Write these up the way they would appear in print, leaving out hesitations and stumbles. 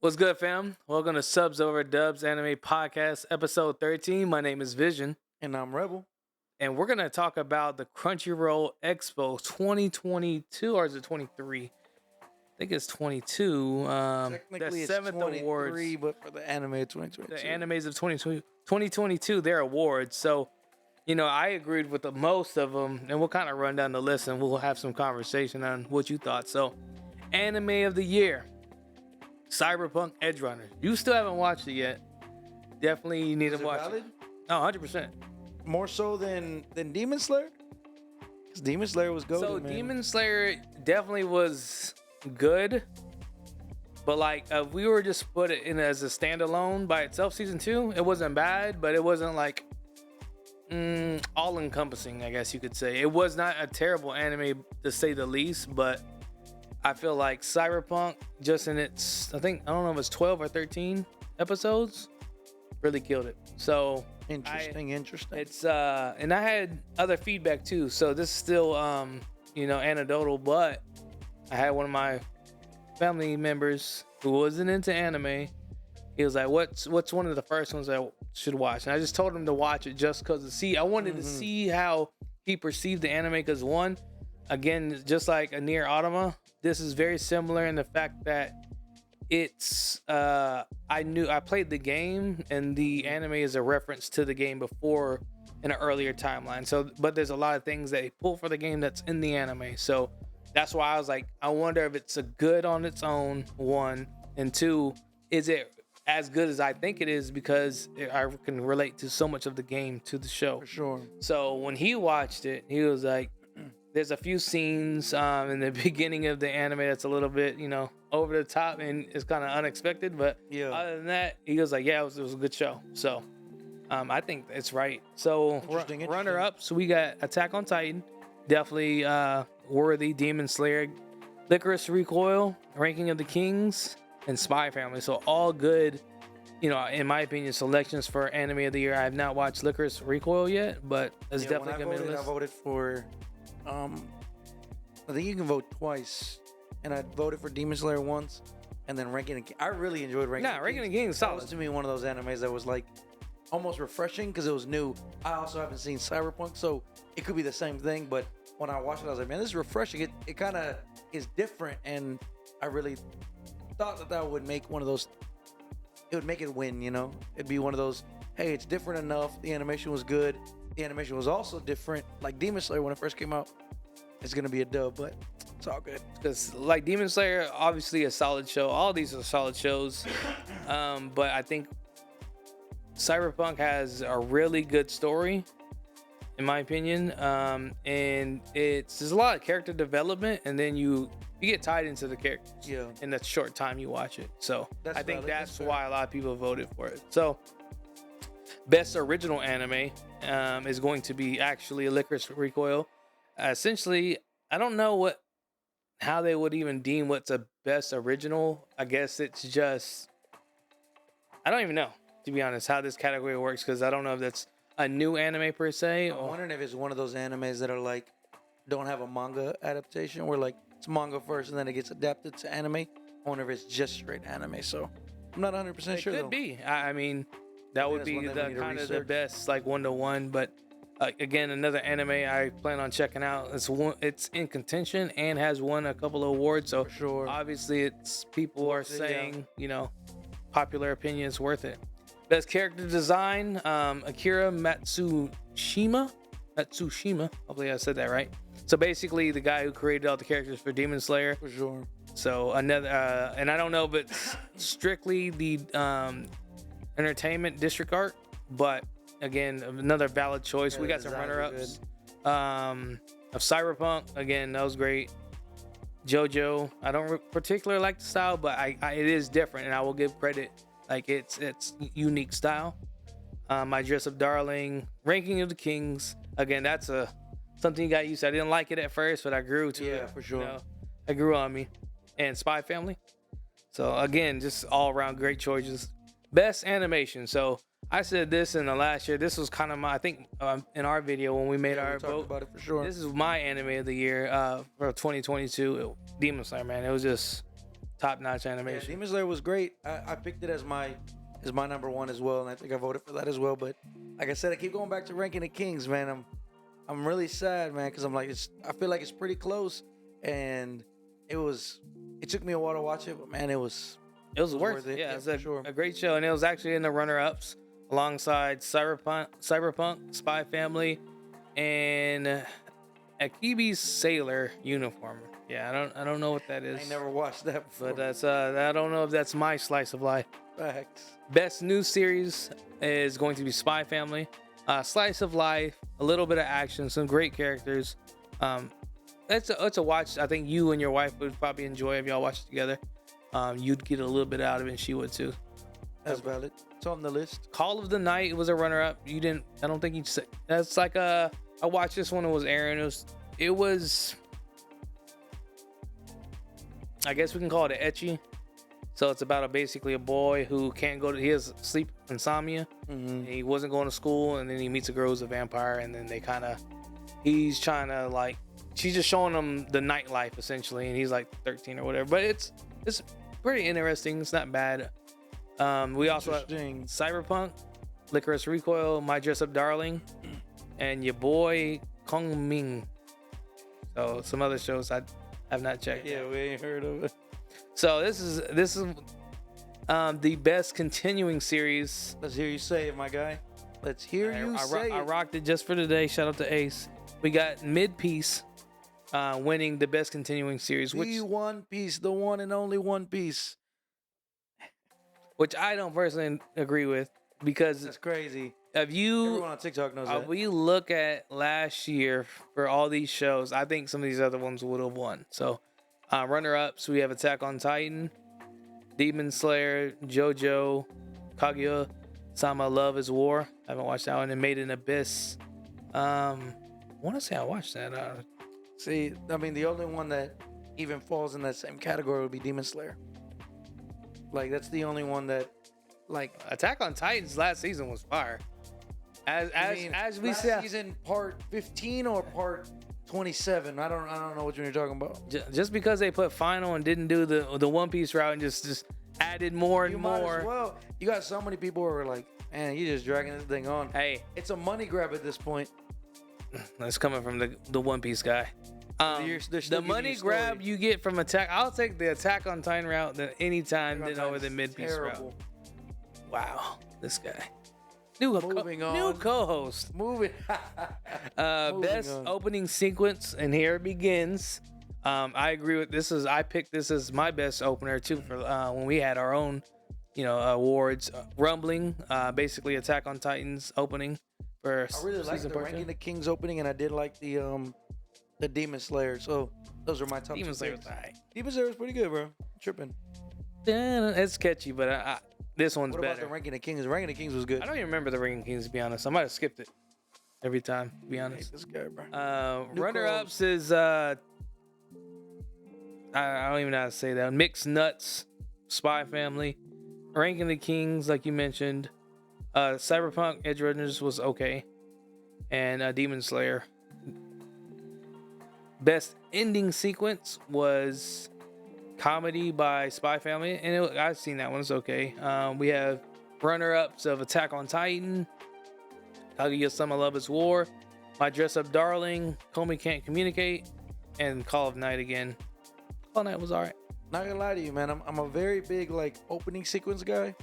What's good, fam? Welcome to Subs Over Dubs Anime Podcast, episode 13. My name is Vision, And I'm Rebel. and we're going to talk about the Crunchyroll Expo 2022, or is it 23? I think it's 22. Technically, the it's seventh 23, awards, but for the anime, it's 2022. the animes of 2022, their awards. So, I agreed with the most of them, and we'll kind of run down the list and we'll have some conversation on what you thought. So, anime of the year. Cyberpunk Edge Runner. You still haven't watched it yet. Definitely you need Is to it watch valid? it. Oh, 100%. More so than Demon Slayer? Because Demon Slayer was good. So man. Demon Slayer definitely was good. But like if we were just put it in as a standalone by itself, season 2, it wasn't bad, but it wasn't like all encompassing, I guess you could say. It was not a terrible anime to say the least, but I feel like Cyberpunk, just in its, I don't know if it's 12 or 13 episodes, really killed it. So Interesting. it's and I had other feedback too. So this is still anecdotal, but I had one of my family members who wasn't into anime. He was like, "What's one of the first ones I should watch?" And I just told him to watch it just because I wanted to see how he perceived the anime. Because one, again, just like a Nier Automata, this is very similar in the fact that it's I played the game and the anime is a reference to the game before in an earlier timeline. So but there's a lot of things that they pull for the game that's in the anime. So that's why I was like, I wonder if it's a good on its own, one, and two, is it as good as I think it is, because I can relate to so much of the game to the show. For sure. So when he watched it, he was like, there's a few scenes in the beginning of the anime that's a little bit, over the top and it's kind of unexpected. But Yeah. other than that, he was like, yeah, it was a good show. So I think it's right. So Interesting. runner up, so we got Attack on Titan, definitely worthy. Demon Slayer, Licorice Recoil, Ranking of the Kings, and Spy Family. So all good, in my opinion, selections for anime of the year. I have not watched Licorice Recoil yet, but it's definitely gonna be on the I list. voted for, I think you can vote twice. And I voted for Demon Slayer once. And then Ranking the I really enjoyed Ranking the Ranking the Kings. Kings That was solid. to me one of those animes that was like almost refreshing because it was new. I also haven't seen Cyberpunk, so it could be the same thing. But when I watched it, I was like, man, this is refreshing. It kind of is different, and I really thought that would make one of those. It would make it win, It'd be one of those. Hey, it's different enough. The animation was good. The animation was also different. Like Demon Slayer when it first came out, it's gonna be a dub, but it's all good. Because like Demon Slayer, obviously a solid show. All these are solid shows, but I think Cyberpunk has a really good story, in my opinion, and there's a lot of character development, and then you get tied into the characters in the short time you watch it. So I think that's why a lot of people voted for it. So best original anime is going to be actually Licorice Recoil. Essentially, I don't know how they would even deem what's a best original. I guess it's just, I don't even know, to be honest, how this category works, because I don't know if that's a new anime per se. I'm wondering if it's one of those animes that are like don't have a manga adaptation, where like it's manga first and then it gets adapted to anime. I wonder if it's just straight anime. So I'm not 100% sure. It could though. be. I mean, that would that's be one thing we the need to kind of the research. best, like 1-to-1. But again, another anime I plan on checking out. It's in contention and has won a couple of awards. So For sure. obviously, it's people are Worth it, yeah. saying, popular opinion is worth it. Best character design, Akira Matsushima. Hopefully I said that right. So basically, the guy who created all the characters for Demon Slayer. For sure. So another, and I don't know if it's strictly the entertainment district art, but again, another valid choice. Yeah, We the got some designs are runner-ups of Cyberpunk. Again, that was great. JoJo, I don't particularly like the style, but it is different, and I will give credit. Like it's unique style. My Dress Up Darling, Ranking of the Kings. Again, that's something you got used to. I didn't like it at first, but I grew to it. Yeah, for sure. It grew on me. And Spy Family. So again, just all around great choices. Best animation. So I said this in the last year. This was kind of my, I think, in our video when we made our we talked vote. about it for sure. This is my anime of the year for 2022. Demon Slayer, man. It was just top-notch Yeah, animation. Demon Slayer was great. I picked it as my number one as well, and I think I voted for that as well. But like I said, I keep going back to ranking the Kings, man. I'm really sad, man, because I'm like, I feel like it's pretty close, and it took me a while to watch it, but man, it was worth it. Yeah, it's for sure. a great show, and it was actually in the runner-ups alongside Cyberpunk, Spy Family, and Akibi's Sailor Uniform. Yeah, I don't know what that is. I never watched that before. But that's I don't know if that's my slice of life. Facts. Best new series is going to be Spy Family. Slice of life, a little bit of action, some great characters. It's a watch. I think you and your wife would probably enjoy if y'all watch it together. You'd get a little bit out of it, and she would too. That's valid. It's on the list. Call of the Night was a runner-up. You didn't. I don't think you said. That's like I watched this one. It was airing. It was. I guess we can call it an ecchi. So it's about basically a boy who can't go to. He has sleep insomnia. Mm-hmm. He wasn't going to school, and then he meets a girl who's a vampire, and then he's trying to like. She's just showing him the nightlife essentially, and he's like 13 or whatever. But it's pretty interesting. It's not bad. We also have Cyberpunk, Licorice Recoil, My Dress Up Darling, and your boy Kong Ming. So some other shows I have not checked. Yeah, we ain't heard of it. So this is the best continuing series. Let's hear you say it, my guy. Let's hear you say it. I rocked it just for today. Shout out to Ace. We got Mid Piece winning the best continuing series, The One Piece, the one and only One Piece. Which I don't personally agree with, because that's crazy. Everyone on TikTok knows that. We look at last year for all these shows, I think some of these other ones would have won. So runner-ups, we have Attack on Titan, Demon Slayer, JoJo, Kaguya-sama Love is War. I haven't watched that one. And Made in Abyss. I want to say I watched that. See, I mean, the only one that even falls in that same category would be Demon Slayer. Like, that's the only one that, like, Attack on Titan's last season was fire. As we said, season part 15 or part 27. I don't know what you're talking about. Just because they put final and didn't do the One Piece route and just added more and more. Might as well. You got so many people who are like, man, you're just dragging this thing on. Hey, it's a money grab at this point. That's coming from the One Piece guy. The money grab you get from Attack, I'll take the Attack on Titan route anytime over the Mid Piece route. Wow, this guy. New co-host. Moving. Best opening sequence, and here it begins. I agree with this. I picked this as my best opener too for when we had our own, awards. Rumbling, basically Attack on Titan's opening. I really like the Ranking the Kings opening, and I did like the Demon Slayer. So those are my top. Demon Slayer was alright. Demon Slayer was pretty good, bro. Tripping. Yeah, it's catchy, but this one's better. What about the Ranking the Kings? Ranking the Kings was good. I don't even remember the Ranking Kings, to be honest. I might have skipped it every time, to be honest. I hate this guy, bro. Runner-ups is I don't even know how to say that. Mixed Nuts, Spy Family, Ranking the Kings, like you mentioned. Cyberpunk Edge Runners was okay, and Demon Slayer. Best ending sequence was Comedy by Spy Family, and I've seen that one. It's okay. We have runner-ups of Attack on Titan, Kaguya-sama Love is War, My Dress Up Darling, Komi Can't Communicate, and Call of Night again. Call of Night was alright. Not gonna lie to you, man. I'm a very big opening sequence guy.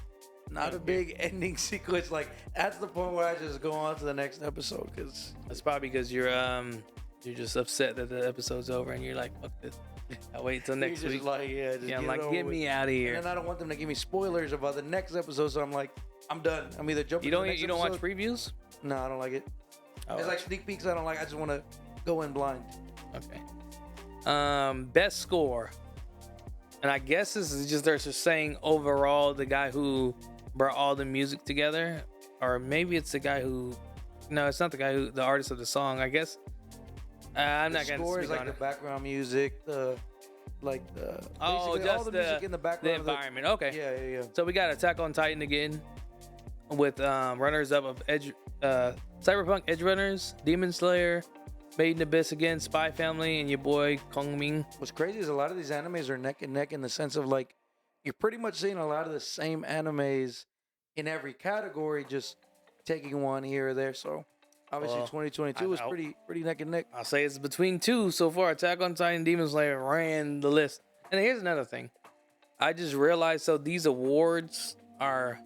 Not a big ending sequence. That's the point where I just go on to the next episode, because that's probably because you're just upset that the episode's over and you're like, fuck this. I'll wait till next week. I'm like, get me out of here. And I don't want them to give me spoilers about the next episode, so I'm like, I'm done. I'm either jumping. You don't watch previews? No, I don't like it. It's like sneak peeks. I don't like. I just want to go in blind. Okay. Best score, and I guess this is they're just saying overall the guy who brought all the music together, or maybe it's the guy who. No, it's not the guy the artist of the song. I guess. I'm not gonna speak on the background music, just all the music in the background, the environment. Okay. Yeah. So we got Attack on Titan again, with runners up of Cyberpunk Edge Runners, Demon Slayer, Made in Abyss again, Spy Family, and your boy Kong Ming. What's crazy is a lot of these animes are neck and neck in the sense of like you're pretty much seeing a lot of the same animes in every category, just taking one here or there. So obviously, Well, 2022 was pretty neck and neck. I'll say it's between two so far. Attack on Titan, Demon Slayer ran the list. And here's another thing. I just realized, so these awards are,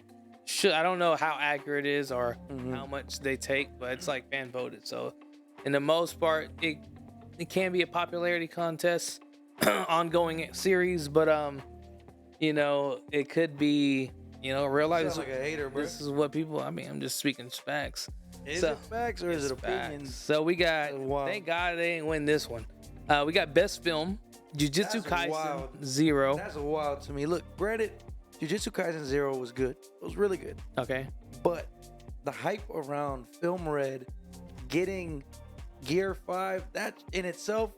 I don't know how accurate it is or how much they take, but it's like fan voted. So in the most part, it can be a popularity contest, ongoing series, but you know, it could be, you know, realize Sound like a hater, bro. this is what people. I mean, I'm just speaking facts. Is So, it facts or is it it's facts. opinions? So we got. Wow. Thank God they didn't win this one. We got best film, Jujutsu That's Kaisen wild. 0. That's wild to me. Look, granted, Jujutsu Kaisen 0 was good. It was really good. Okay. But the hype around Film Red getting Gear 5, that in itself,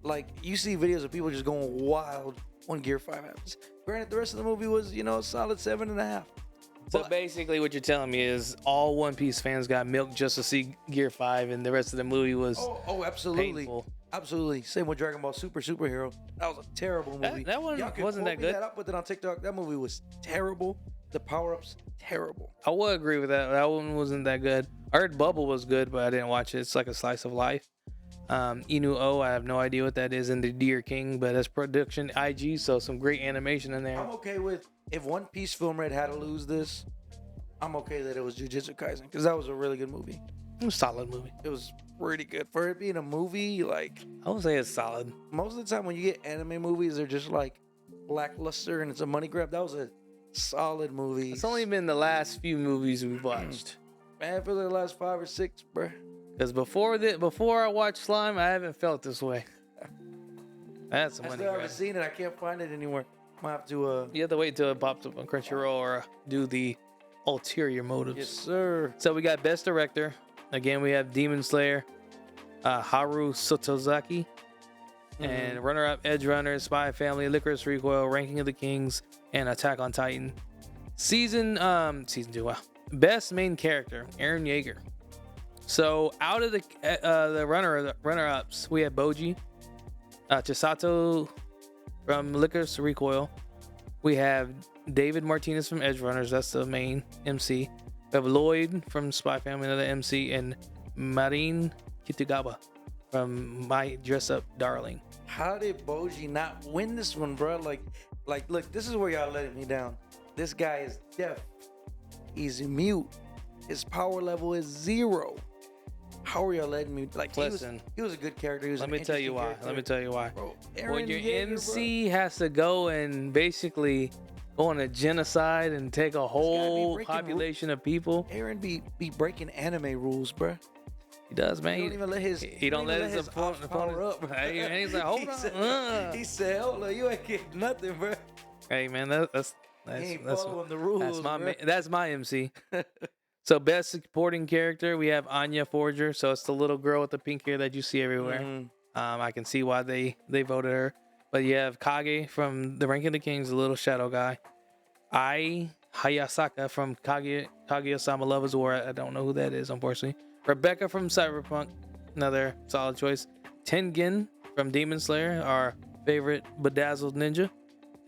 like, you see videos of people just going wild when Gear 5 happens. Granted, the rest of the movie was, you know, a solid 7.5. So basically, what you're telling me is all One Piece fans got milked just to see Gear 5, and the rest of the movie was absolutely. painful. Absolutely. Same with Dragon Ball Superhero. That was a terrible movie. That one Y'all can wasn't quote that me good. That up with it on TikTok. That movie was terrible. The power-ups, terrible. I would agree with that. That one wasn't that good. I heard Bubble was good, but I didn't watch it. It's like a slice of life. Inu, I have no idea what that is in the Deer King, but that's production IG, so some great animation in there. I'm okay with, if One Piece Film Red had to lose this, I'm okay that it was Jujutsu Kaisen, because that was a really good movie. It was a solid movie. It was pretty good. For it being a movie, like, I would say it's solid. most of the time when you get anime movies, they're just like lackluster and it's a money grab. That was a solid movie. It's only been the last few movies we've watched. Man, for the last 5 or 6, bruh. Because before I watched Slime, I haven't felt this way. That's some I money still haven't grab. seen it. I can't find it anymore. Might have to, You have to wait till it pops up on Crunchyroll or do the ulterior motives. yes, sir. So we got Best Director. Again, we have Demon Slayer, Haru Sotozaki, and runner-up Edge Runner, Spy Family, Licorice Recoil, Ranking of the Kings, and Attack on Titan. Season 2. Wow. Best Main Character, Eren Yeager. So out of the runner-ups, we have Boji, Chisato from Licorice Recoil. We have David Martinez from Edge Runners. That's the main MC. We have Lloyd from Spy Family, another MC, and Marin Kitagawa from My Dress Up Darling. How did Boji not win this one, bro? Like, look, this is where y'all letting me down. This guy is deaf. He's mute. His power level is 0. How are y'all letting me? Like, Listen, he was a good character. He was. Let me tell you why. Bro, When Eren your Yeager, MC has to go and basically go on a genocide and take a whole breaking population of people, bro. Eren be breaking anime rules, bro. he does, man. He don't even let his. He don't let his ops power up. Hey, man, he's like, hold on. He said, "Hold on, you ain't getting nothing, bro." Hey, man, that's He ain't following the rules. that's my MC. So best supporting character, we have Anya Forger. So it's the little girl with the pink hair that you see everywhere. I can see why they voted her. But you have Kage from the Ranking of the Kings, the little shadow guy. Ai Hayasaka from Kaguya-sama Love is War. I don't know who that is, unfortunately. Rebecca from Cyberpunk, another solid choice. Tengen from Demon Slayer, our favorite bedazzled ninja.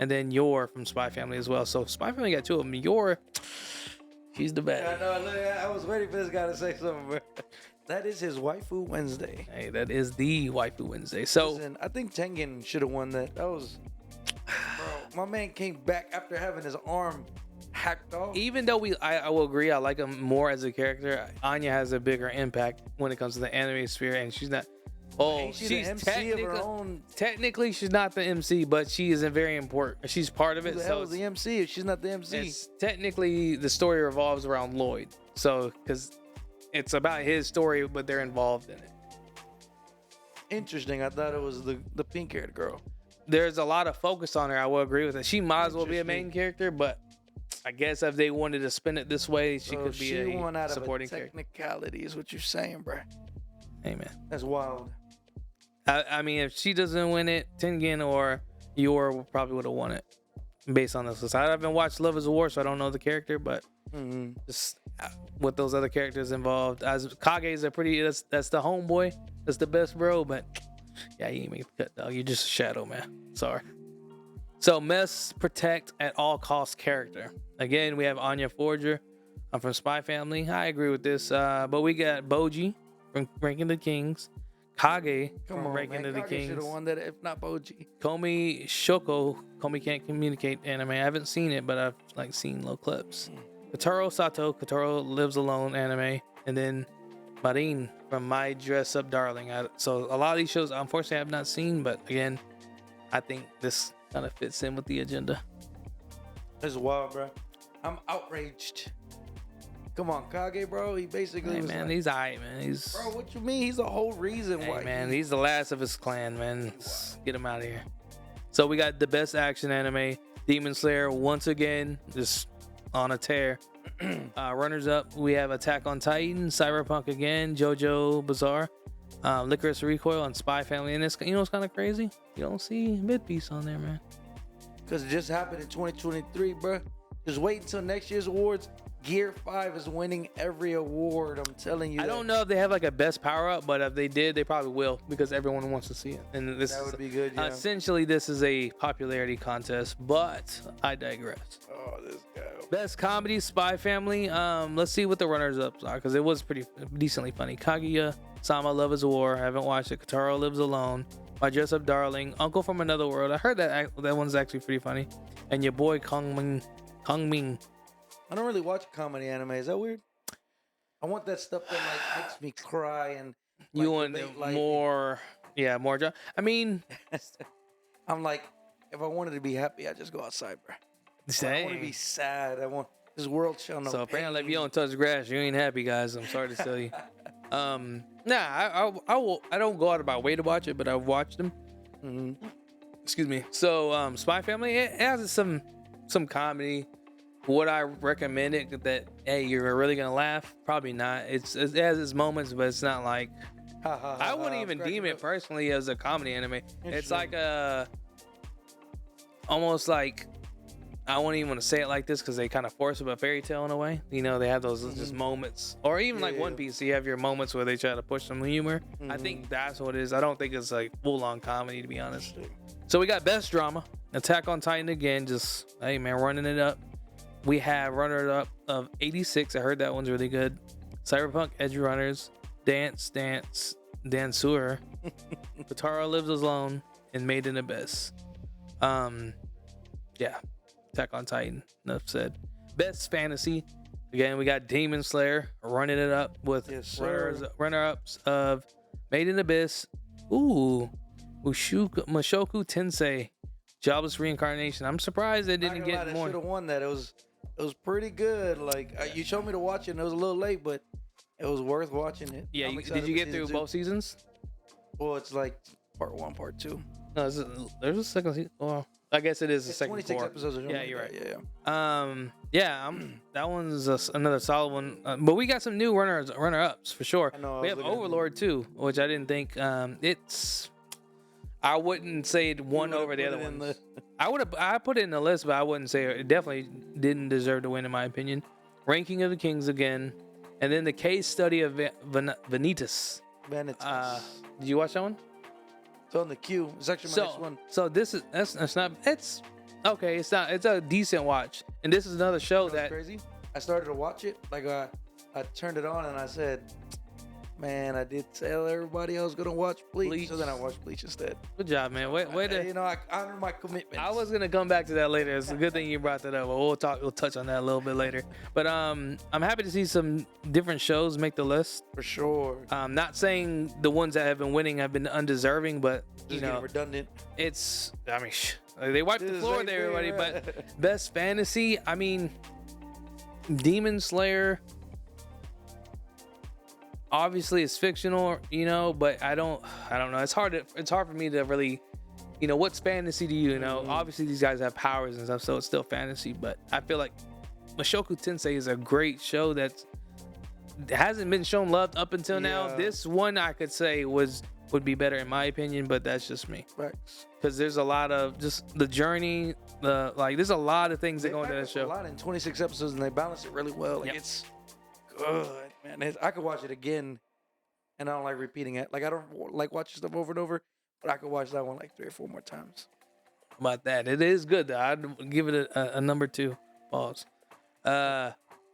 And then Yor from Spy Family as well. So Spy Family got 2 of them. Yor, she's the best. I know. Look, I was waiting for this guy to say something, bro. That is his waifu Wednesday. Hey, that is the Waifu Wednesday. So Listen, I think Tengen should have won that. That was, bro. My man came back after having his arm hacked off. even though I will agree, I like him more as a character. Anya has a bigger impact when it comes to the anime sphere, and she's not. Oh, Ain't she she's the MC of her own? technically she's not the MC, but she is a very important. She's part of Who it. the So hell is the MC if she's not the MC? it's technically the story revolves around Lloyd. So because it's about his story, but they're involved in it. Interesting. I thought it was the pink-haired girl. There's a lot of focus on her. I will agree with it. She might as well be a main character, but I guess if they wanted to spin it this way, she could be a won out supporting of a character. technicality, is what you're saying, bro. Hey, man. That's wild. I mean, if she doesn't win it, Tengen or Yor probably would have won it based on this list. I haven't watched Love is a War, so I don't know the character, but just with those other characters involved. As Kage is that's the homeboy, that's the best bro, but yeah, you ain't make the cut, dog. You're just a shadow, man. Sorry. So Mess protect at all costs character. Again, we have Anya Forger. I'm from Spy Family. I agree with this. But we got Boji from Ranking the Kings. Kage from Ranking of the Kage Kings. should have won that if not Boji. Komi Shoko. Komi Can't Communicate anime. I haven't seen it, but I've like seen little clips. Kotaro Sato. Kotaro Lives Alone anime. And then Marin from My Dress Up Darling. So a lot of these shows, unfortunately, I have not seen. But again, I think this kind of fits in with the agenda. This is wild, bro. I'm outraged. Come on, Kage, bro. He basically was man, like, he's alright, man. He's bro, what you mean? He's the whole reason why. man, he's the last of his clan, man. Get him out of here. So we got the best action anime, Demon Slayer, once again, just on a tear. Runners up, we have Attack on Titan, Cyberpunk again, JoJo Bizarre, Licorice Recoil, and Spy Family. And it's, you know, it's kind of crazy. You don't see Mid Piece on there, man. Because it just happened in 2023, bro. Just wait until next year's awards. Gear 5 is winning every award. I'm telling you. I don't know if they have like a best power up, but if they did, they probably will because everyone wants to see it. And this That would be good. Yeah. essentially this is a popularity contest, but I digress. Oh, this guy. Best comedy, Spy Family. Let's see what the runners ups are because it was pretty decently funny. Kaguya Sama Love is War. I haven't watched it. Kotaro Lives Alone. My Dress Up Darling. Uncle from Another World. I heard that one's actually pretty funny. And your boy Kong Ming. I don't really watch comedy anime. Is that weird? I want that stuff that like makes me cry and You like, want debate, like, more? Yeah, more. I mean, I'm like, if I wanted to be happy, I just go outside, bro. If I want to be sad. I want this world shall know. So apparently, if pain. you don't touch grass, you ain't happy, guys. I'm sorry to tell you. I don't go out of my way to watch it, but I've watched them. Mm-hmm. Excuse me. So Spy Family, it has some comedy. Would I recommend it? That hey, you're really gonna laugh? Probably not. It has its moments, but it's not like I wouldn't even deem it personally as a comedy anime. It's like almost like I wouldn't even want to say it like this because they kind of force it, but fairy tale in a way. You know, they have those just moments, or even like One Piece. You have your moments where they try to push some humor. I think that's what it is. I don't think it's like full on comedy, to be honest. So we got best drama, Attack on Titan again. Just hey man, running it up. We have runner up of 86. I heard that one's really good. Cyberpunk Edge Runners, Dance, Danceur, Kotaro Lives Alone, and Made in Abyss. Yeah, Attack on Titan. Enough said. Best fantasy. Again, we got Demon Slayer running it up with runner-ups of Made in Abyss. Ooh, Mushoku Tensei, Jobless Reincarnation. I'm surprised they didn't get more. Should have won that. It was pretty good. Like you showed me to watch it, and it was a little late, but it was worth watching it. Yeah, did you get through both seasons? Well, it's like part 1, part 2. No, there's a second season. Well, I guess it is the second 26 four. episodes. Or Yeah, you're right. Yeah. That one's another solid one. But we got some new runner-ups for sure. We have Overlord too, which I didn't think. I wouldn't say it won over the other ones. I put it in the list, but I wouldn't say it definitely didn't deserve to win in my opinion. Ranking of the Kings again, and then the case study of Vanitas. Did you watch that one? It's on the queue. It's actually my next one. So this is it's not it's okay. It's not. It's a decent watch, and this is another show that crazy. I started to watch it. Like I turned it on and I said, man, I did tell everybody I was gonna watch Bleach. So then I watched Bleach instead. Good job, man. Wait to, you know, I honor my commitment. I was gonna come back to that later. It's a good thing you brought that up. We'll touch on that a little bit later. But I'm happy to see some different shows make the list. For sure. Not saying the ones that have been winning have been undeserving, but you know, redundant. It's they wiped the floor there, everybody. But best fantasy, I mean, Demon Slayer. Obviously it's fictional, you know, but I don't know. It's hard for me to really, you know, what's fantasy to you, you know? Obviously these guys have powers and stuff, so it's still fantasy, but I feel like Mushoku Tensei is a great show that hasn't been shown love up until now. This one I could say would be better in my opinion, but that's just me. Because there's a lot of just the journey, there's a lot of things that go into that show. A lot in 26 episodes and they balance it really well. Like good, man. I could watch it again, and I don't like repeating it. Like I don't like watching stuff over and over, but I could watch that one like 3 or 4 more times. About that, it is good though. I'd give it a number 2. Pause.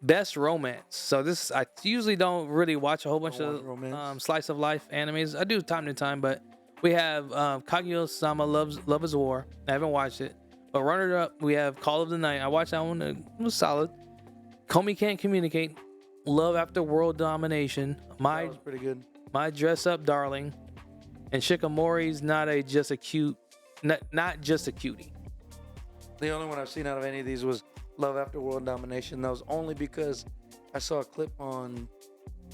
Best romance. So this, I usually don't really watch a whole bunch of Romance. slice of life animes. I do time to time, but we have Kaguya-sama Love is War. I haven't watched it, but runner up we have Call of the Night. I watched that one. It was solid. Komi Can't Communicate. Love After World Domination. That was pretty good. My Dress Up Darling. And Shikamori's not just a cutie. The only one I've seen out of any of these was Love After World Domination. That was only because I saw a clip on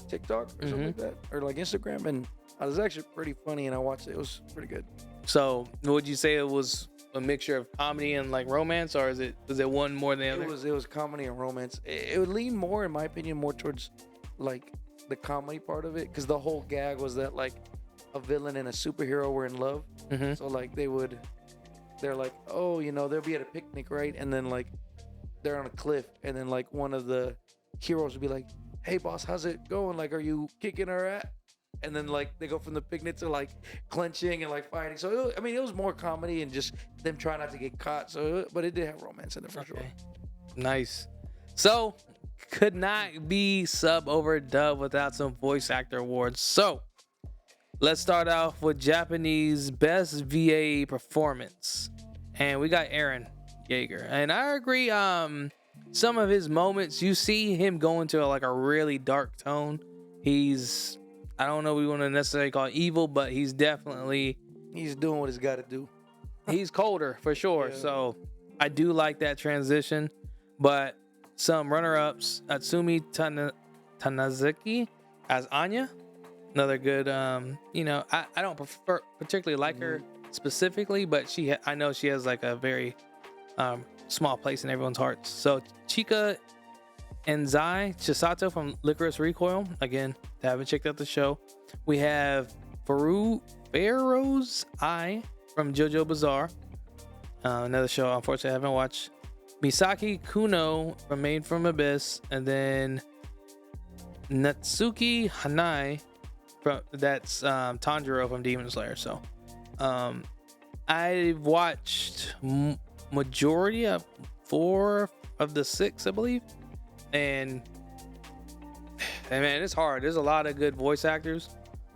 TikTok or something like that, or like Instagram, and it was actually pretty funny, and I watched it. It was pretty good. So, would you say it was a mixture of comedy and like romance, or was it one more than the other? It was comedy and romance. It would lean more, in my opinion, more towards like the comedy part of it, because the whole gag was that like a villain and a superhero were in love. So like they're like, oh, they'll be at a picnic, right? And then like they're on a cliff, and then like one of the heroes would be like, hey boss, how's it going? Like, are you kicking her at? And then like they go from the picnic to like clenching and like fighting. So it was more comedy and just them trying not to get caught. So, but it did have romance in it for sure. Nice. So could not be sub over dub without some voice actor awards. So let's start off with Japanese best VA performance, and we got Eren Yeager. And I agree. Some of his moments, you see him go into like a really dark tone. He's, I don't know if we want to necessarily call it evil, but he's definitely doing what he's got to do. He's colder for sure. Yeah. So I do like that transition. But some runner-ups: Atsumi Tanazuki as Anya. Another good. I don't particularly like her specifically, but I know she has like a very small place in everyone's hearts. So Chika Enzai Chisato from Licorice Recoil. Again, haven't checked out the show. We have Pharaoh's Eye from JoJo Bizarre. Another show, unfortunately, I haven't watched. Misaki Kuno from Made from Abyss. And then Natsuki Hanai that's Tanjiro from Demon Slayer. So I've watched majority of 4 of the 6, I believe, and man, it's hard. There's a lot of good voice actors.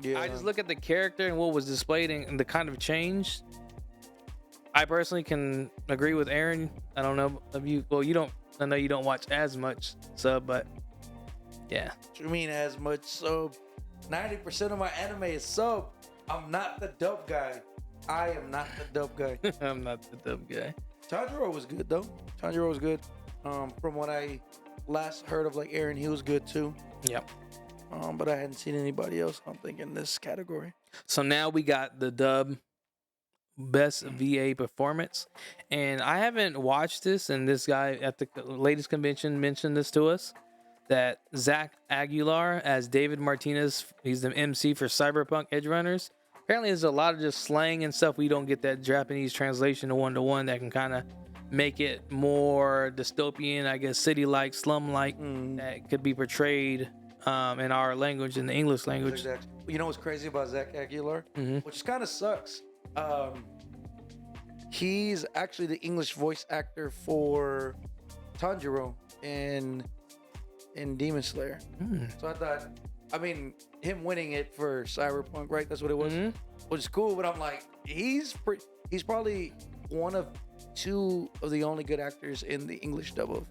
I just look at the character and what was displayed and the kind of change. I personally can agree with Aaron. I don't know if you, well, you don't, I know you don't watch as much sub, but yeah. What you mean as much sub? 90% of my anime is sub. I'm not the dub guy. I am not the dub guy. I'm not the dub guy. Tanjiro was good though. Tanjiro was good. From what I last heard of, like Eren, he was good too. Yep. But I hadn't seen anybody else, I don't think, in this category. So now we got the dub best VA performance, and I haven't watched this, and this guy at the latest convention mentioned this to us, that Zach Aguilar as David Martinez, he's the MC for Cyberpunk Edge Runners. Apparently there's a lot of just slang and stuff. We don't get that Japanese translation to one that can kind of make it more dystopian, I guess, city-like, slum-like, that could be portrayed in our language, in the English language. Exactly. You know what's crazy about Zach Aguilar? Which kind of sucks. He's actually the English voice actor for Tanjiro in Demon Slayer. So I thought, him winning it for Cyberpunk, right? That's what it was. Which is cool, but I'm like, he's probably one of 2 of the only good actors in the English dub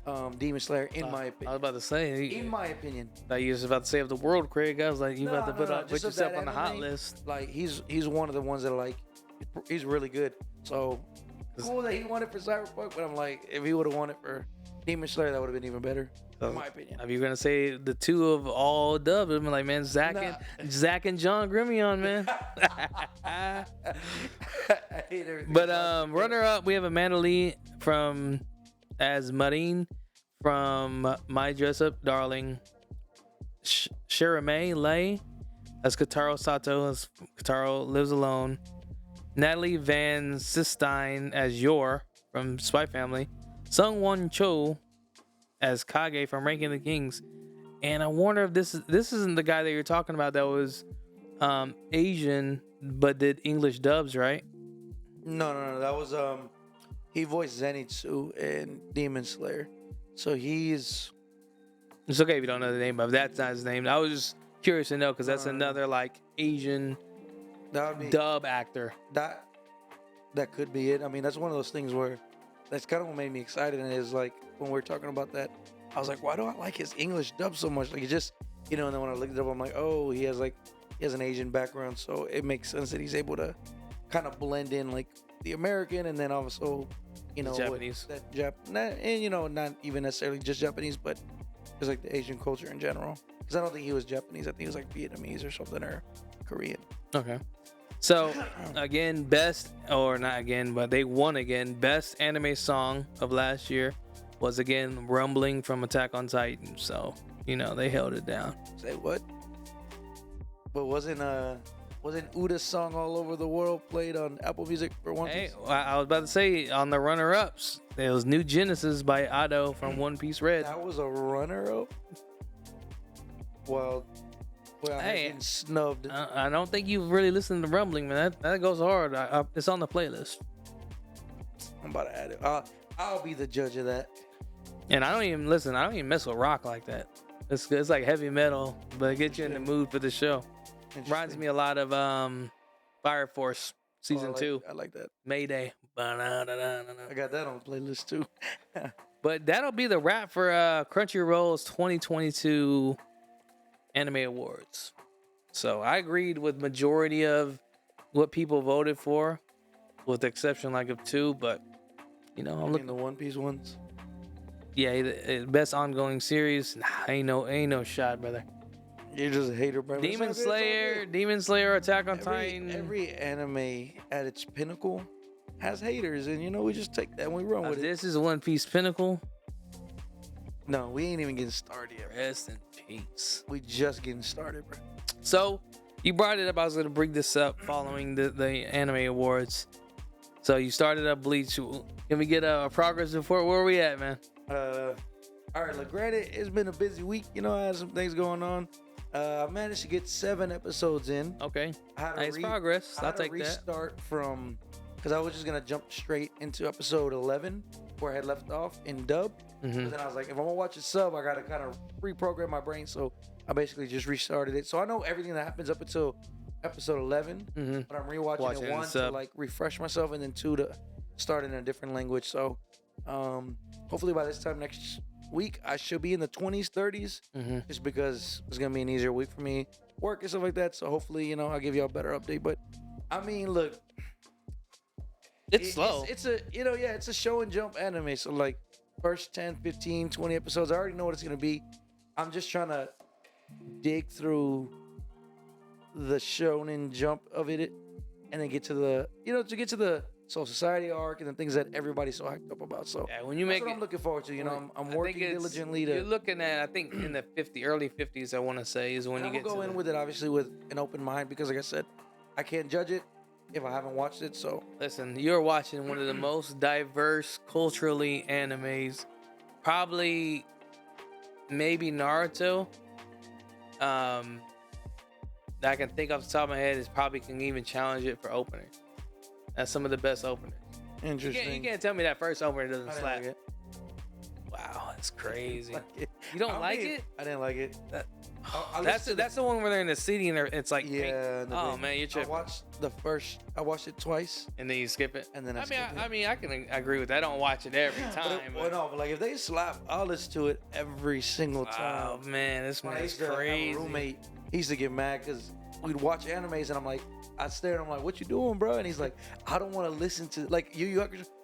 of Demon Slayer, in my opinion. I was about to say, in my opinion. Thought you was about to save the world, Craig. I was like, you about to put yourself on the hot list. Like he's one of the ones that like, he's really good. So cool that he won it for Cyberpunk, but I'm like, if he would have won it for Demon Slayer, that would have been even better. In my opinion. If you're gonna say the 2 of all dubs, I'm like, man, Zach and John Grimion, man. I hate everything. But runner up, we have Amanda Lee from as Marine from My Dress Up Darling. Shirame Lei as Kotaro Sato as Kotaro Lives Alone. Natalie Van Sistine as Yor from Spy Family. Sung Won Cho as Kage from Ranking the Kings. And I wonder if this isn't the guy that you're talking about that was Asian but did English dubs, right? No. That was he voiced Zenitsu in Demon Slayer, so he's It's okay if you don't know the name of that's not his name. I was just curious to know because that's No. another like Asian that would be dub actor. that that could be it. I mean, that's one of those things where that's kind of what made me excited. And is like when we are talking about that, I was like, why do I like his English dub so much? Like it just, And then when I looked it up, I'm like, oh, he has an Asian background, so it makes sense that he's able to kind of blend in like the American, and then also, Japanese. that not even necessarily just Japanese, but just like the Asian culture in general. Because I don't think he was Japanese. I think he was like Vietnamese or something, or Korean. Okay. So again, but they won again. Best anime song of last year was again Rumbling from Attack on Titan. So, they held it down. Say what? But wasn't Uda's song All Over the World played on Apple Music for One Hey, Piece? I was about to say on the runner-ups, there was New Genesis by Ado from One Piece Red. That was a runner-up? Well, Hey, getting snubbed. I don't think you've really listened to Rumbling, man. That goes hard. It's on the playlist. I'm about to add it. I'll be the judge of that. And I don't even mess with rock like that. It's like heavy metal, but it gets you in the mood for the show. Reminds me a lot of Fire Force season 2. I like that. Mayday. I got that on the playlist too. But that'll be the wrap for Crunchyroll's 2022 Anime Awards. So I agreed with majority of what people voted for, with the exception like of 2. But I'm looking the One Piece ones. Yeah, the best ongoing series. Nah, ain't no shot, brother. You're just a hater, bro. Demon Slayer, Attack on Titan. Every anime at its pinnacle has haters, and we just take that and we run with it. This is One Piece pinnacle. No, we ain't even getting started yet. Rest in peace. We just getting started, bro. So you brought it up. I was gonna bring this up following the anime awards. So you started up Bleach. Can we get a progress report? Where are we at, man? All right, look, granted, it's been a busy week. I had some things going on. I managed to get 7 episodes in. Okay, nice progress. I'll take that. Restart from, because I was just gonna jump straight into episode 11 where I had left off in dub. But then I was like, if I'm gonna watch a sub, I gotta kind of reprogram my brain. So I basically just restarted it. So I know everything that happens up until episode 11, but I'm rewatching it 1 to like refresh myself, and then 2 to start in a different language. So hopefully by this time next week I should be in the 20s, 30s, just because it's gonna be an easier week for me, work and stuff like that. So hopefully I'll give you a better update. But I mean, look, it's slow. It's a show and jump anime. So like first 10, 15, 20 episodes, I already know what it's gonna be. I'm just trying to dig through the shonen jump of it, and then get to the Soul Society arc and the things that everybody's so hyped up about. So yeah, when you that's make what I'm looking forward to. I'm working diligently to. You're looking at, I think, in the early 50s. I want to say is when you get to go in with it, obviously with an open mind, because like I said, I can't judge it if I haven't watched it. So listen, you're watching one of the most diverse culturally animes, probably, maybe Naruto. That I can think off the top of my head is probably can even challenge it for opener. That's some of the best openers. Interesting. You can't tell me that first opener doesn't slap. Like it. Wow, that's crazy. You don't like it? I didn't like it. That's the one where they're in the city and it's like yeah. Oh man, you're tripping. I watched it twice, and then you skip it. And then I mean, I can agree with that. I don't watch it every time. But like if they slap, I'll listen to it every single time. Oh man, this man is crazy. Have a roommate, he used to get mad because we'd watch animes, and I'm like, I stare, and I'm like, "What you doing, bro?" And he's like, "I don't want to listen to like you."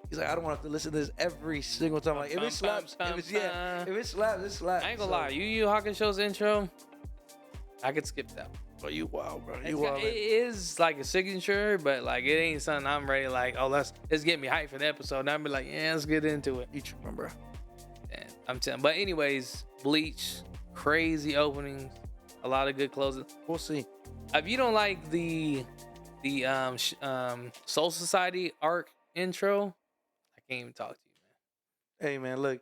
He's like, "I don't want to have to listen to this every single time." Like if it slaps, if it slaps, it slaps. I ain't gonna lie, Yu Yu Hakusho's intro, I could skip that. Oh, you wild, bro. It is like a signature, but like it ain't something I'm ready like, oh, let's get me hyped for the episode. And I'm be like, yeah, let's get into it. You tripping, bro. And I'm telling. But anyways, Bleach, crazy openings, a lot of good closing. We'll see. If you don't like the Soul Society arc intro, I can't even talk to you, man. Hey, man, look,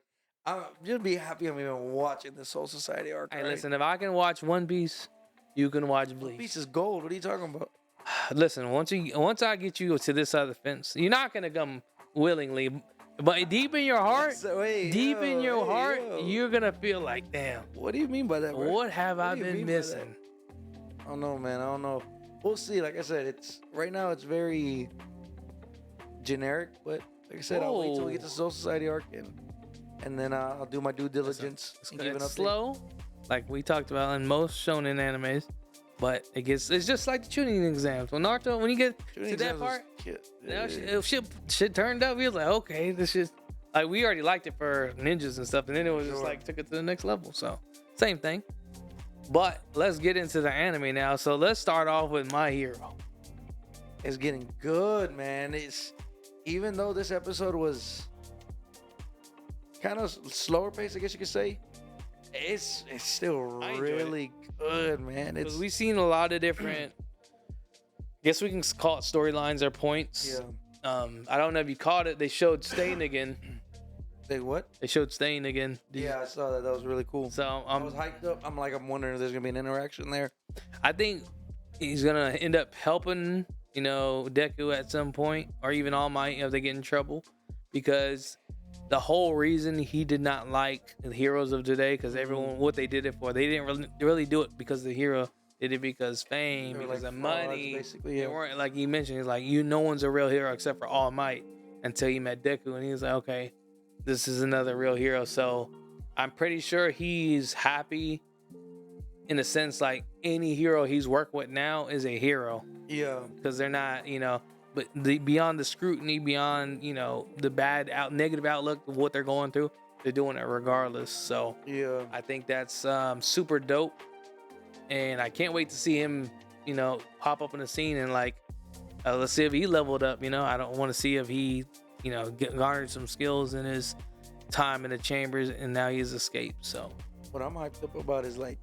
I'm just be happy I'm even watching the Soul Society arc. Hey, right? listen, if I can watch One Piece, you can watch One Bleach. Piece is gold. What are you talking about? Listen, once I get you to this side of the fence, you're not gonna come willingly, but deep in your heart, So, hey, in your heart, yo. you're gonna feel like, damn, What do you mean by that, bro? what have I do you been mean by missing? I don't know, man. I don't know. We'll see. Like I said, it's right now. It's very generic, but like I said, I'll wait till we get to Whoa. Soul Society arc, and then I'll do my due diligence and give an It's update. slow, like we talked about in most shonen animes, but it's just like the tuning exams. When Naruto, when you get Shooting to that exams was part, cute. now shit turned up. He was like, okay, this is like we already liked it for ninjas and stuff, and then it was just Sure. like took it to the next level. So same thing. But let's get into the anime now. So let's start off with My Hero. It's getting good, man. It's even though this episode was kind of slower pace, I guess you could say. It's still I enjoyed it. really good, man. It's Because we've seen a lot of different. Guess we can call it storylines or points. yeah. I don't know if you caught it. They showed Stain again. They what? They showed Stain again. Yeah, I saw that. That was really cool. So I was hyped up. I'm wondering if there's gonna be an interaction there. I think he's gonna end up helping, Deku at some point, or even All Might if they get in trouble, because the whole reason he did not like the heroes of today, because everyone what they did it for, they didn't really do it because the hero. They did it because fame, They were because like of frauds, money. basically, They yeah. weren't like he mentioned. He's like, no one's a real hero except for All Might, until he met Deku, and he was like, okay, this is another real hero. So I'm pretty sure he's happy in a sense, like any hero he's worked with now is a hero, Yeah. because they're not, but beyond the scrutiny, beyond, the negative outlook of what they're going through, they're doing it regardless. So Yeah. I think that's super dope. And I can't wait to see him, pop up in the scene and like, let's see if he leveled up. I don't want to see if he, garnered some skills in his time in the chambers and now he's escaped. So What I'm hyped up about is like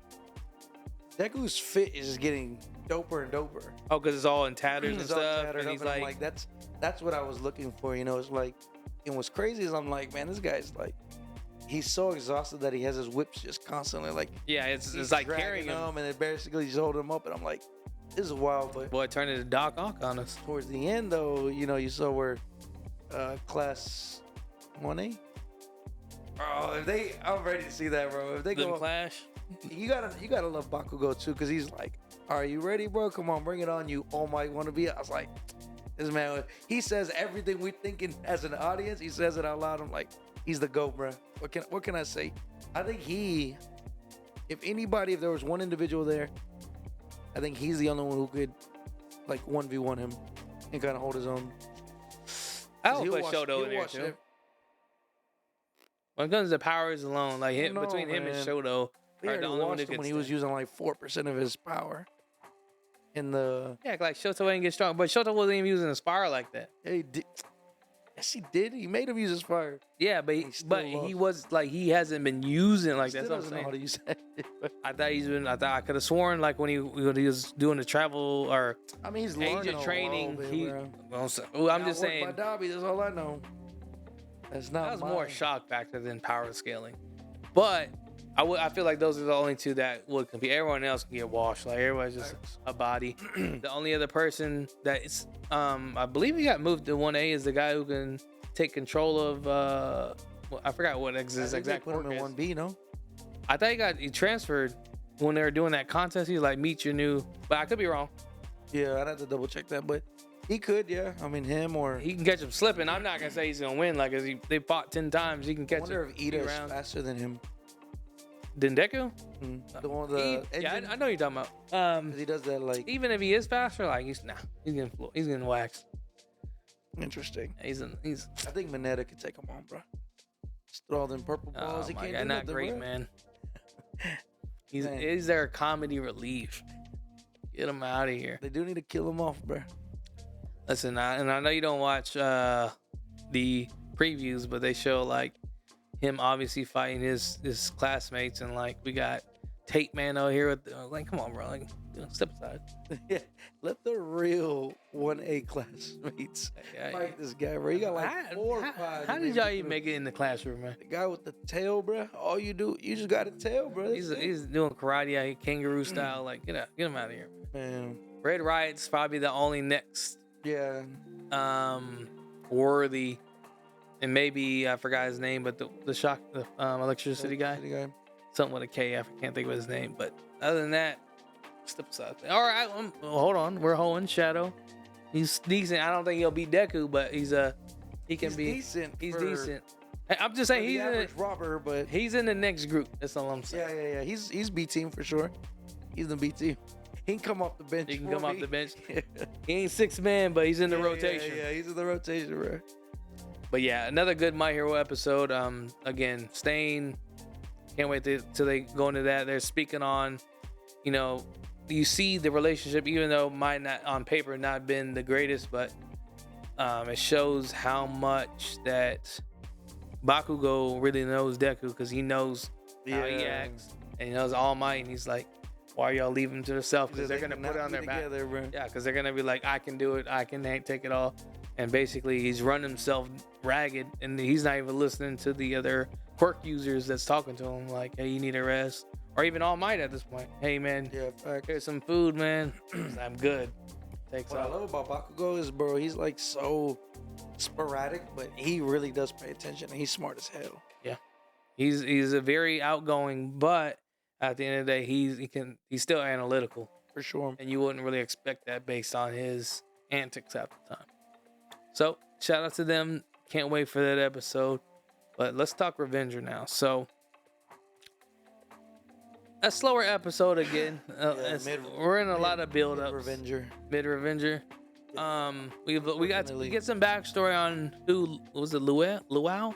Deku's fit is just getting doper and doper. because it's all in tatters and It's all stuff, tattered and up, he's and I'm like, that's what I was looking for. It's like, and what's crazy is I'm like, man, this guy's like, he's so exhausted that he has his whips just constantly like, yeah, it's he's like dragging carrying him. and then basically just holding him up, and I'm like, this is wild. But Boy, turn into Doc Ock on us. towards the end, though, you saw where class 1A. Bro, I'm ready to see that, bro. If they Them go, clash. you gotta love Bakugo too, because he's like, are you ready, bro? Come on, bring it on, you All Might wanna be. I was like, this man, he says everything we're thinking as an audience. He says it out loud. I'm like, he's the GOAT, bro. What can I say? I think if there was one individual there, I think he's the only one who could like 1v1 him and kind of hold his own. I would He'll put watch- Shoto he'll in there watch too. it. When it comes to powers alone, like I don't between know, him and man. Shoto, We are already the only one watched that him can when he was stand. using like 4% of his power. In the Yeah, like Shoto ain't get strong, but Shoto wasn't even using his fire like that. yes, he did. He made him use his fire. Yeah, but He still he lost. was like he hasn't been using like He that. still That's what I'm doesn't know how saying. to use that. I thought I could have sworn like when he was doing the travel or I mean, he's learning agent a training. little bit, He, bro. I'm Got just worked saying by Dobby, that's all I know. That's not that was more mine. shock factor than power scaling. But I feel like those are the only two that would compete. Everyone else can get washed. Like everybody's just a body. The only other person that is, I believe he got moved to 1A is the guy who can take control of. I forgot what his I think they exact put him quirk in is. 1B, no? I thought he transferred when they were doing that contest. He's like, meet your new. But I could be wrong. Yeah, I'd have to double check that, but he could, yeah. I mean, him or He can catch him slipping. I'm not gonna say he's gonna win. Like, they fought 10 times, he can I catch wonder him. if Ida is rounds. faster than him. Dendeku? The one, Yeah, engine, I know you're talking about. 'cause he does that like Even if he is faster, like he's getting waxed. interesting. He's I think Mineta could take him on, bro. Just throw all them purple balls. oh He my can't god, do not nothing, great, bro. man. Man. Is there a comedy relief? Get him out of here. They do need to kill him off, bro. Listen, I know you don't watch the previews, but they show like him obviously fighting his classmates, and like we got Tate Man out here with like, come on, bro, like Step aside. Yeah, let the real 1A classmates Yeah, fight this guy, bro. You got like how, 4 or 5. how to did name y'all it even through. make it in the classroom, man? The guy with the tail, bro. All you do, you just got a tail, bro. He's doing karate out here, kangaroo style. Like, get him out of here. Man, Red Riot's probably the only next yeah. worthy, and maybe I forgot his name, but the electricity guy, something with a K. I can't think of his name, but other than that, step aside. All right, hold on. We're holding Shadow. He's decent. I don't think he'll be Deku, but he can He's be decent. He's for- decent. Hey, I'm just saying for the he's in average robber, but he's in the next group. That's all I'm saying. yeah. He's B team for sure. He's the B team. He can come off the bench. He can for come off me. the bench. He ain't 6 man, but he's in the rotation. Yeah, he's in the rotation, bro. But yeah, another good My Hero episode. Again, Stain. Can't wait till they go into that. They're speaking on, you see the relationship, even though it might not on paper not been the greatest, but it shows how much that Bakugo really knows Deku, because he knows how he acts and he knows All Might, and he's like, why are y'all leaving him to themselves? Because they're gonna put it on their back. Bro. Yeah, because they're gonna be like, I can do it, I can take it all, and basically he's run himself ragged, and he's not even listening to the other quirk users that's talking to him like, hey, you need a rest, or even All Might at this point. Hey man, here's some food, man. I'm good. Takes What off. I love about Bakugo is, bro, he's like so sporadic, but he really does pay attention, and he's smart as hell. Yeah, he's a very outgoing, but at the end of the day, he's still analytical For sure. and you wouldn't really expect that based on his antics at the time. So shout out to them. Can't wait for that episode. But let's talk Revenger now. So a slower episode again. We're in a lot of build ups. Mid Revenger. We got to get some backstory on who was it, Luau?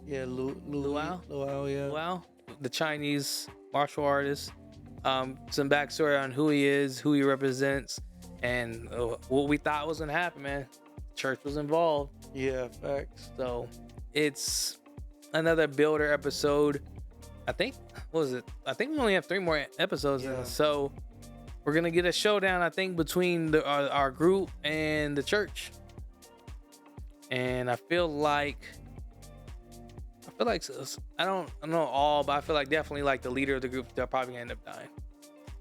Yeah, Luau, yeah. Luau, the Chinese martial artist. Some backstory on who he is, who he represents, and what we thought was gonna happen, man. Church was involved. Yeah, facts. So it's another builder episode. I think we only have 3 more episodes in it. So we're gonna get a showdown, I think, between our group and the church. And I feel like I don't know all, but I feel like definitely like the leader of the group, they'll probably end up dying.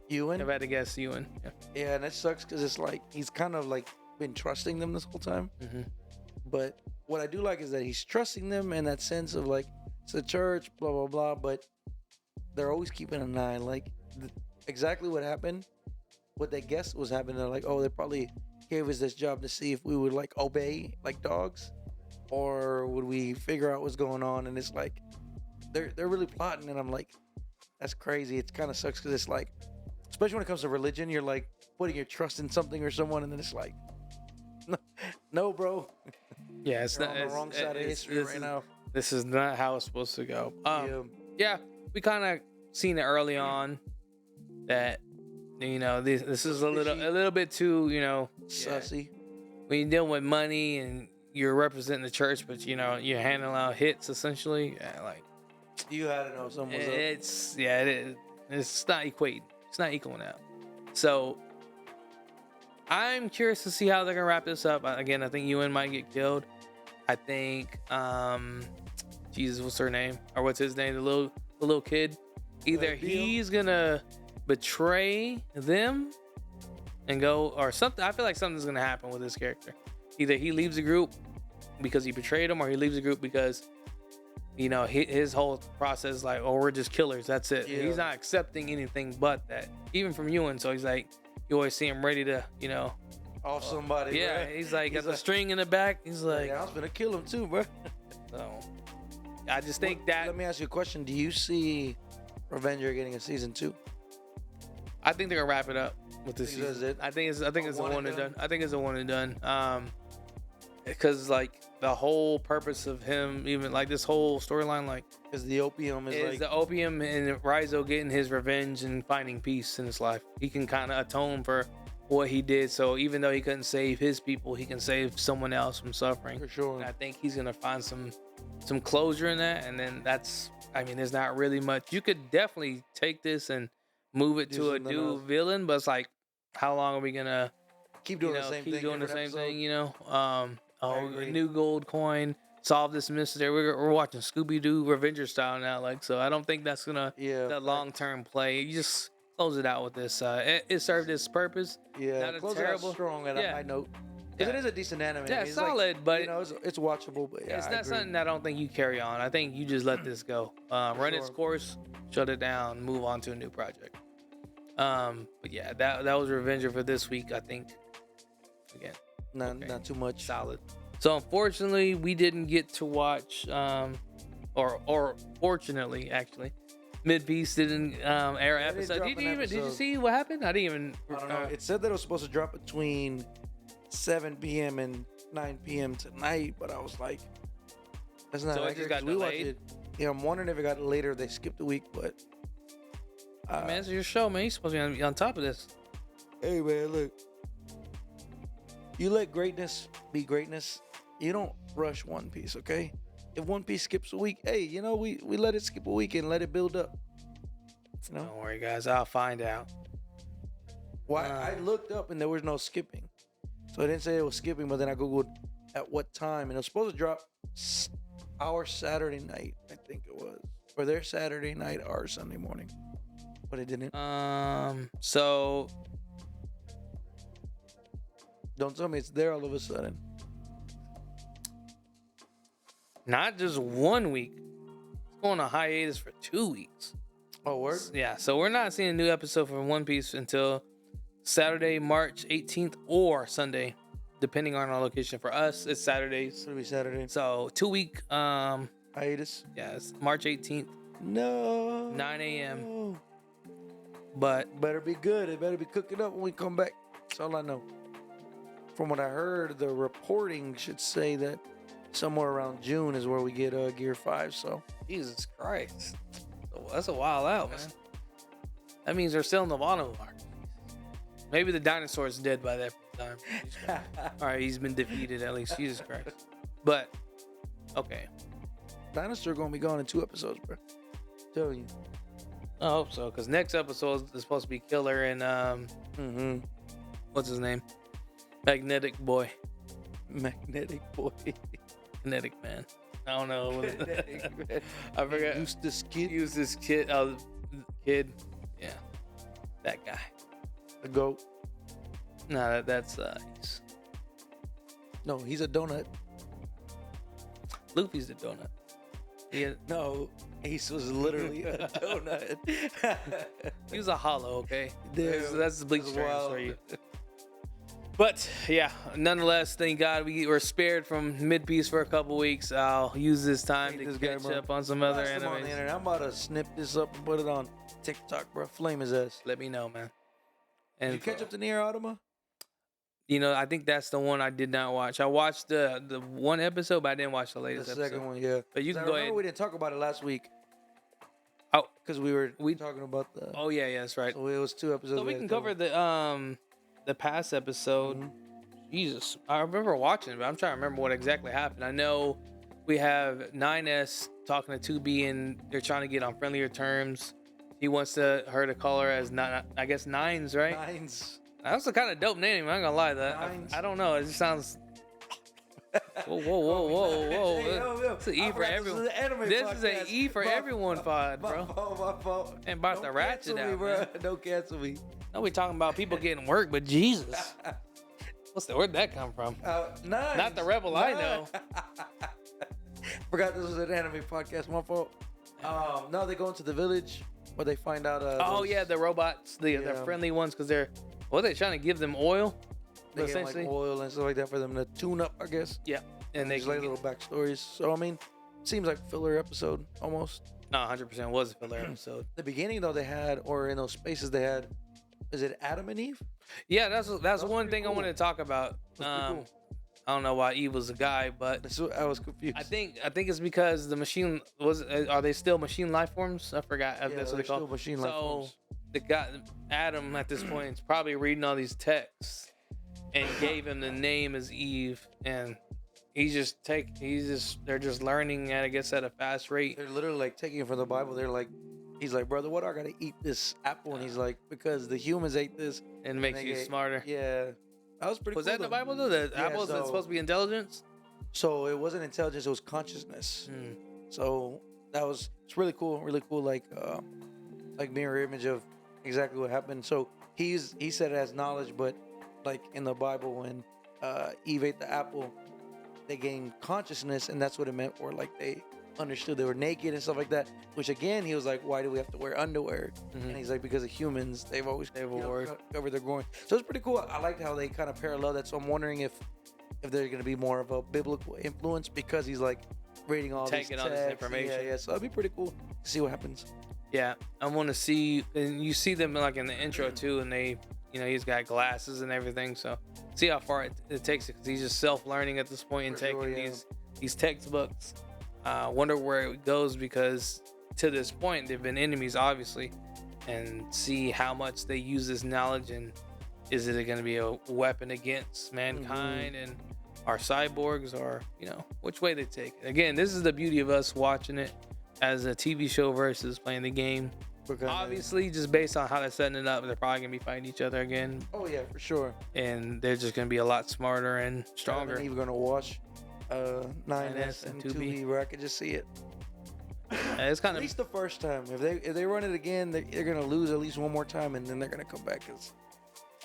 Ewan? If I had to guess, Ewan. Yeah, and that sucks because it's like he's kind of like been trusting them this whole time. Mm-hmm. But what I do like is that he's trusting them in that sense of like, it's a church, blah, blah, blah. But they're always keeping an eye. Like, exactly what happened, what they guessed was happening. They're like, oh, they probably gave us this job to see if we would like obey like dogs, or would we figure out what's going on. And it's like they're really plotting, and I'm like, that's crazy. It kind of sucks because it's like, especially when it comes to religion, you're like putting your trust in something or someone, and then it's like, no, bro. Yeah, it's You're not on the wrong side of history right now. This is not how it's supposed to go. Yeah. We kind of seen it early on that this is a little bit too Sussy. when you're dealing with money and you're representing the church, but you're handing out hits essentially. Like You had to know someone was up. it's not equating. It's not equaling out. So I'm curious to see how they're gonna wrap this up. Again, I think Ewan might get killed. I think Jesus, what's her name? Or what's his name? The little kid. Either he's gonna betray them and go, or something. I feel like something's gonna happen with this character. Either he leaves the group because he betrayed him, or he leaves the group because his whole process is like, oh, we're just killers. That's it. Yeah. He's not accepting anything but that, even from Ewan. So he's like, you always see him ready to, Off somebody. yeah. Bro. He's like, got the string in the back. He's like, I was gonna kill him too, bro. so I just think that. Let me ask you a question. Do you see Revenger getting a season 2? I think they're gonna wrap it up with this Because season. it- I think it's a one one and and done? done. I think it's a one and done. Because like the whole purpose of him, even like this whole storyline, like Because the opium is like the opium and Raizo getting his revenge and finding peace in his life. He can kind of atone for what he did. So even though he couldn't save his people, he can save someone else from suffering. for sure. And I think he's gonna find some closure in that. And then there's not really much. You could definitely take this and move it Do to a something new else. villain, but it's like how long are we gonna Keep doing the same keep thing. doing the different same thing? episode. A agree. new gold coin, solve this mystery. We're watching Scooby Doo Revenger style now, like, so I don't think that's gonna Yeah. that long term play. You just close it out with this. It served its purpose. Yeah. Not a Close terrible. it out strong at a Yeah. high note. Because Yeah. it is a decent anime. Yeah, I mean, it's solid, like, but it's watchable. But yeah, it's I not agree. something I don't think you carry on. I think you just let this go, run its sure. course, shut it down, move on to a new project. But yeah, that was Revenger for this week. I think again, Not too much. solid. So unfortunately, we didn't get to watch, or fortunately, actually, Mid Piece didn't air They didn't episode. drop Did an you even did you episode. see what happened? I didn't even. I don't know. It said that it was supposed to drop between 7 p.m. and 9 p.m. tonight, but I was like, that's not So it accurate. just got 'cause we watched delayed? it. Yeah, I'm wondering if it got later. They skipped a week, but Man, it's your show, man. You're supposed to be on top of this. hey, man, look. You let greatness be greatness. You don't rush One Piece, okay? If One Piece skips a week, hey, we let it skip a week and let it build up. You know? Don't worry, guys. I'll find out. Why? I looked up and there was no skipping. So I didn't say it was skipping, but then I Googled at what time. And it was supposed to drop our Saturday night, I think it was. Or their Saturday night, our Sunday morning. But it didn't. So Don't tell me it's there all of a sudden. not just 1 week. It's going on hiatus for 2 weeks. Oh, word? Yeah, so we're not seeing a new episode from One Piece until Saturday, March 18th or Sunday, depending on our location. For us, it's Saturdays. It'll be Saturday. So 2 week, Hiatus? yeah, it's March 18th, No. 9 a.m. But Better be good. It better be cooking up when we come back. That's all I know. From what I heard, the reporting should say that somewhere around June is where we get Gear 5. So Jesus Christ, that's a while out, man. That means they're still in the Wano arc. Maybe the dinosaur's dead by that time. All right, he's been defeated at least. Jesus Christ. But okay, Dinosaur gonna be gone in 2 episodes, bro. Telling you. I hope so, because next episode is supposed to be Killer and what's his name? Magnetic Boy. Magnetic Boy. Kinetic Man. I don't know. Magnetic Man. I forgot. Use this kid. Use this kid. Kid. Yeah. That guy. The goat. No, that's No, he's a donut. Luffy's the donut. Yeah. No, Ace was literally a donut. He was a hollow, okay? Damn, That's the Bleach that's terms wild. for you. But yeah, nonetheless, thank God we were spared from Mid Piece for a couple weeks. I'll use this time to Hate this guy, catch bro. up on some other Watch him on the animes. internet. I'm about to snip this up and put it on TikTok, bro. Flame his ass. Let me know, man. Did And you catch up to Nier Automata? I think that's the one I did not watch. I watched the one episode, but I didn't watch the The latest second episode. one, yeah. But you I can go remember ahead. we didn't talk about it last week. Oh. Because we were We- talking about the. Oh yeah, that's right. So it was 2 episodes. So we had can to cover the past episode. Mhm. Jesus, I remember watching it, but I'm trying to remember what exactly happened. I know we have 9S talking to 2B, and they're trying to get on friendlier terms. He wants her to call her as I guess Nines, right? Nines. That's a kind of dope name. I'm not gonna lie. Nines. I don't know. It just sounds. Whoa! Hey, yo. It's an E I for forgot everyone. This is an anime This is an podcast. E for everyone pod, bro. My fault. And about Don't to ratchet cancel me, out, bro. man. Don't cancel me. No, we talking about people getting work, but Jesus, where'd that come from? Nines. Not the rebel I know. Forgot this was an anime podcast. My fault. No, they go into the village where they find out. Oh those- yeah, the robots, the Yeah. friendly ones, because they're trying to give them oil, they get like essentially. oil and stuff like that for them to tune up, I guess. Yeah, and they just can like little backstories. So I mean, seems like filler episode almost. no, 100% was a filler episode. The beginning though, they had, or in those spaces they had, is it Adam and Eve? Yeah, that's one pretty thing I cool. wanted to talk about. That's pretty cool. I don't know why Eve was a guy, but That's what I was confused. I think it's because the machine are they still machine life forms? I forgot if yeah, that's what they're they call. still machine life So forms. the guy Adam at this point is probably reading all these texts and gave him the name as Eve, and they're just learning at I guess at a fast rate. They're literally like taking it from the Bible. They're like he's like, brother, what do I gotta eat this apple? And he's like, because the humans ate this. And it makes they you get- smarter. Yeah, that was pretty. Was cool, that in the though. Bible though? That Yeah, apples that's so- supposed to be intelligence? So it wasn't intelligence; it was consciousness. Hmm. So it's really cool, like mirror image of exactly what happened. So he said it as knowledge, but like in the Bible, when Eve ate the apple, they gained consciousness, and that's what it meant. Or like they understood they were naked and stuff like that. Which again, he was like, why do we have to wear underwear? Mhm. And he's like, because of humans, they've always worn. covered their groin. So it's pretty cool. I liked how they kind of parallel that. So I'm wondering if there's going to be more of a biblical influence because he's like reading all Taking these all this texts. information. Yeah. So that'd be pretty cool to see what happens. Yeah, I want to see, and you see them like in the intro too, and they, he's got glasses and everything. So see how far it takes it, because he's just self-learning at this point and For taking sure, yeah. these textbooks. Wonder where it goes, because to this point they've been enemies, obviously, and see how much they use this knowledge, and is it going to be a weapon against mankind and our cyborgs, or which way they take it. Again, this is the beauty of us watching it as a TV show versus playing the game. Obviously, just based on how they're setting it up, they're probably gonna be fighting each other again, Oh yeah, for sure. and they're just gonna be a lot smarter and I'm stronger. even gonna watch 9S and 2B. 2B where I could just see it. It's kind At of least the first time. If they run it again, they're gonna lose at least one more time, and then they're gonna come back because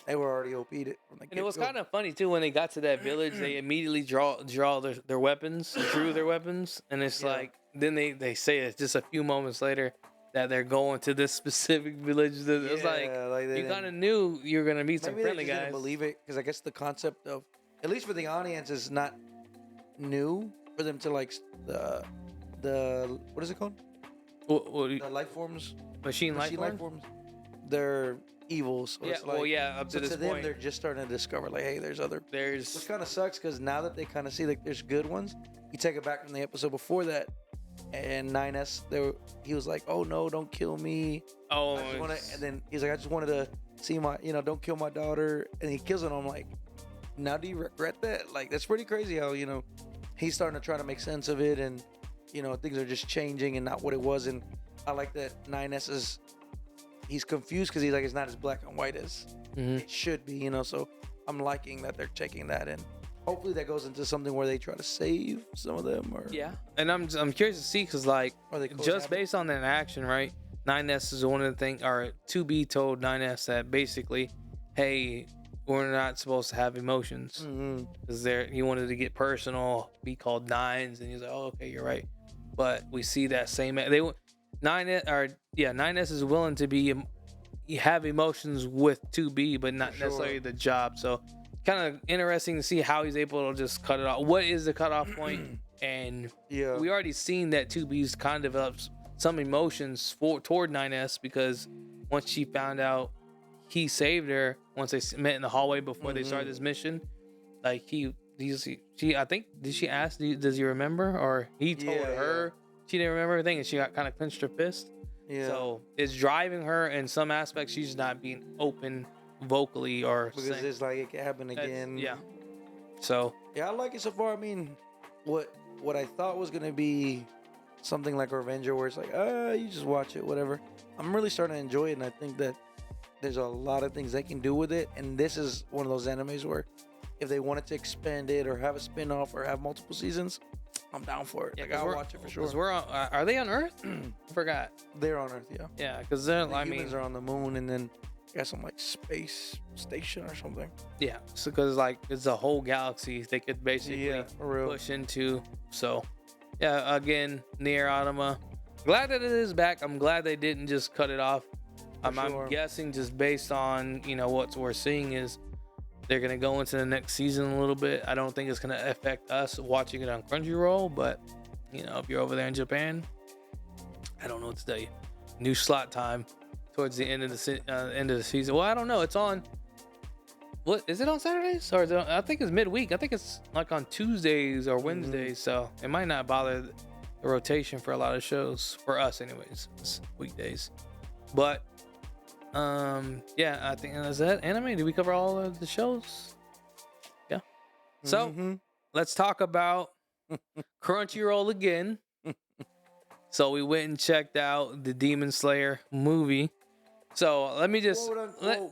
they were already OP'd it from the and it was get-go. kind of funny too when they got to that village. They immediately draw their weapons, drew their weapons, and it's Yeah. like then they say it just a few moments later that they're going to this specific village. It's like they you didn't- kind of knew you were gonna meet some maybe friendly they just didn't guys. believe it because I guess the concept of, at least for the audience, is not new for them to like the what is it called? The life forms, Machine life machine form? life forms. They're evil. So Yeah, it's like, well, yeah, up so to this them, point, they're just starting to discover like, hey, there's other. Which there's kind of sucks because now that they kind of see like there's good ones, you take it back from the episode before that, and 9S, he was like, oh no, don't kill me. I just wanna, and then he's like, I just wanted to see my, don't kill my daughter, and he kills her. And I'm like, now do you regret that? Like that's pretty crazy how he's starting to try to make sense of it, and things are just changing and not what it was. And I like that 9S he's confused because he's like, it's not as black and white as it should be, So I'm liking that they're taking that, and hopefully that goes into something where they try to save some of them, or yeah. And I'm curious to see, because like or they just based on that action, right? 9S is one of the things, or 2B told 9S that basically, hey, we're not supposed to have emotions, because he wanted to get personal, be called Nines, and he's like, oh, okay, you're right. But we see that same 9S is willing to have emotions with 2B, but not For sure. necessarily the job. So kind of interesting to see how he's able to just cut it off. What is the cutoff point? And yeah, we already seen that 2B's kind of develops some emotions toward 9S, because once she found out he saved her, once they met in the hallway before they started this mission, like she I think, did she ask, does he remember, or he told her she didn't remember everything, and she got kind of clenched her fist. yeah. So it's driving her in some aspects. She's not being open vocally or Because saying, it's like it can happen again. yeah. So Yeah, I like it so far. I mean, what I thought was gonna be something like Revenger, where it's like, you just watch it, whatever. I'm really starting to enjoy it, and I think that there's a lot of things they can do with it. And this is one of those animes where, if they wanted to expand it or have a spin-off or have multiple seasons, I'm down for it. yeah, Like, I'll watch it for sure. Because we're on, are they on Earth? I forgot. They're on Earth, yeah. Yeah, because they're. The I humans mean, are on the moon, and then got some like space station or something. yeah. So because like it's a whole galaxy they could basically Yeah, for real. push into. So yeah, again, Nier Automata. Glad that it is back. I'm glad they didn't just cut it off. For sure. I'm guessing just based on what we're seeing is they're gonna go into the next season a little bit. I don't think it's gonna affect us watching it on Crunchyroll, but if you're over there in Japan, I don't know what to tell you. New slot time towards the end of the season. Well, I don't know. It's on. What is it on Saturdays, or is it I think it's midweek. I think it's like on Tuesdays or Wednesdays, so it might not bother the rotation for a lot of shows for us, anyways. It's weekdays, but yeah, I think that's that. Anime. Did we cover all of the shows? Yeah. So let's talk about Crunchyroll again. So we went and checked out the Demon Slayer movie. So let me just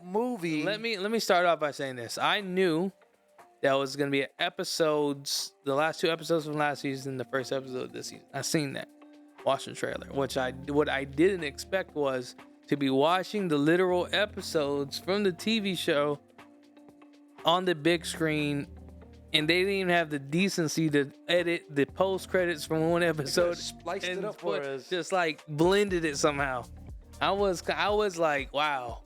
movie. let me start off by saying this. I knew that was gonna be episodes, the last 2 episodes from last season, the first episode of this season. I seen that, watched the trailer. What I didn't expect was to be watching the literal episodes from the TV show on the big screen, and they didn't even have the decency to edit the post credits from one episode, spliced it up for us. just like blended it somehow. I was like, wow.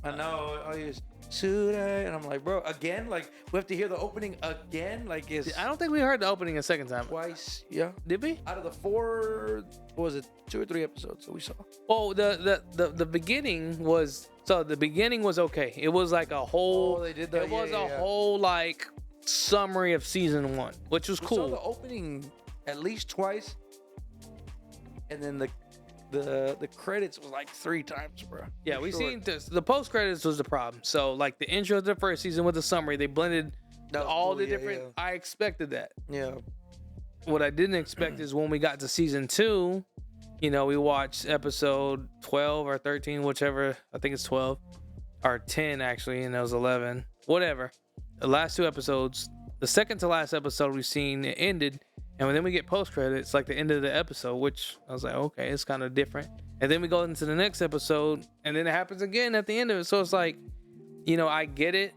I know. I used today, and I'm like, bro, again? Like, we have to hear the opening again? Like, it's I don't think we heard the opening a second time. twice. Yeah. Did we? Out of the 4, what was it, 2 or 3 episodes that we saw? Well, the beginning was, so the beginning was okay. It was like a whole. They did that. It was a whole like summary of season 1, which was We cool. saw the opening at least twice, and then the credits was like 3 times, bro. Yeah, For we sure. seen this. The post credits was the problem. So like the intro to the first season with the summary, they blended That was all cool, the yeah, different. yeah. I expected that. Yeah. What I didn't expect is when we got to season 2, you know, we watched episode 12 or 13, whichever. I think it's 12 or 10 actually, and it was 11. Whatever. The last 2 episodes, the second to last episode we've seen, it ended, and then we get post credits like the end of the episode, which I was like, okay, it's kind of different. And then we go into the next episode, and then it happens again at the end of it. So it's like, you know, I get it.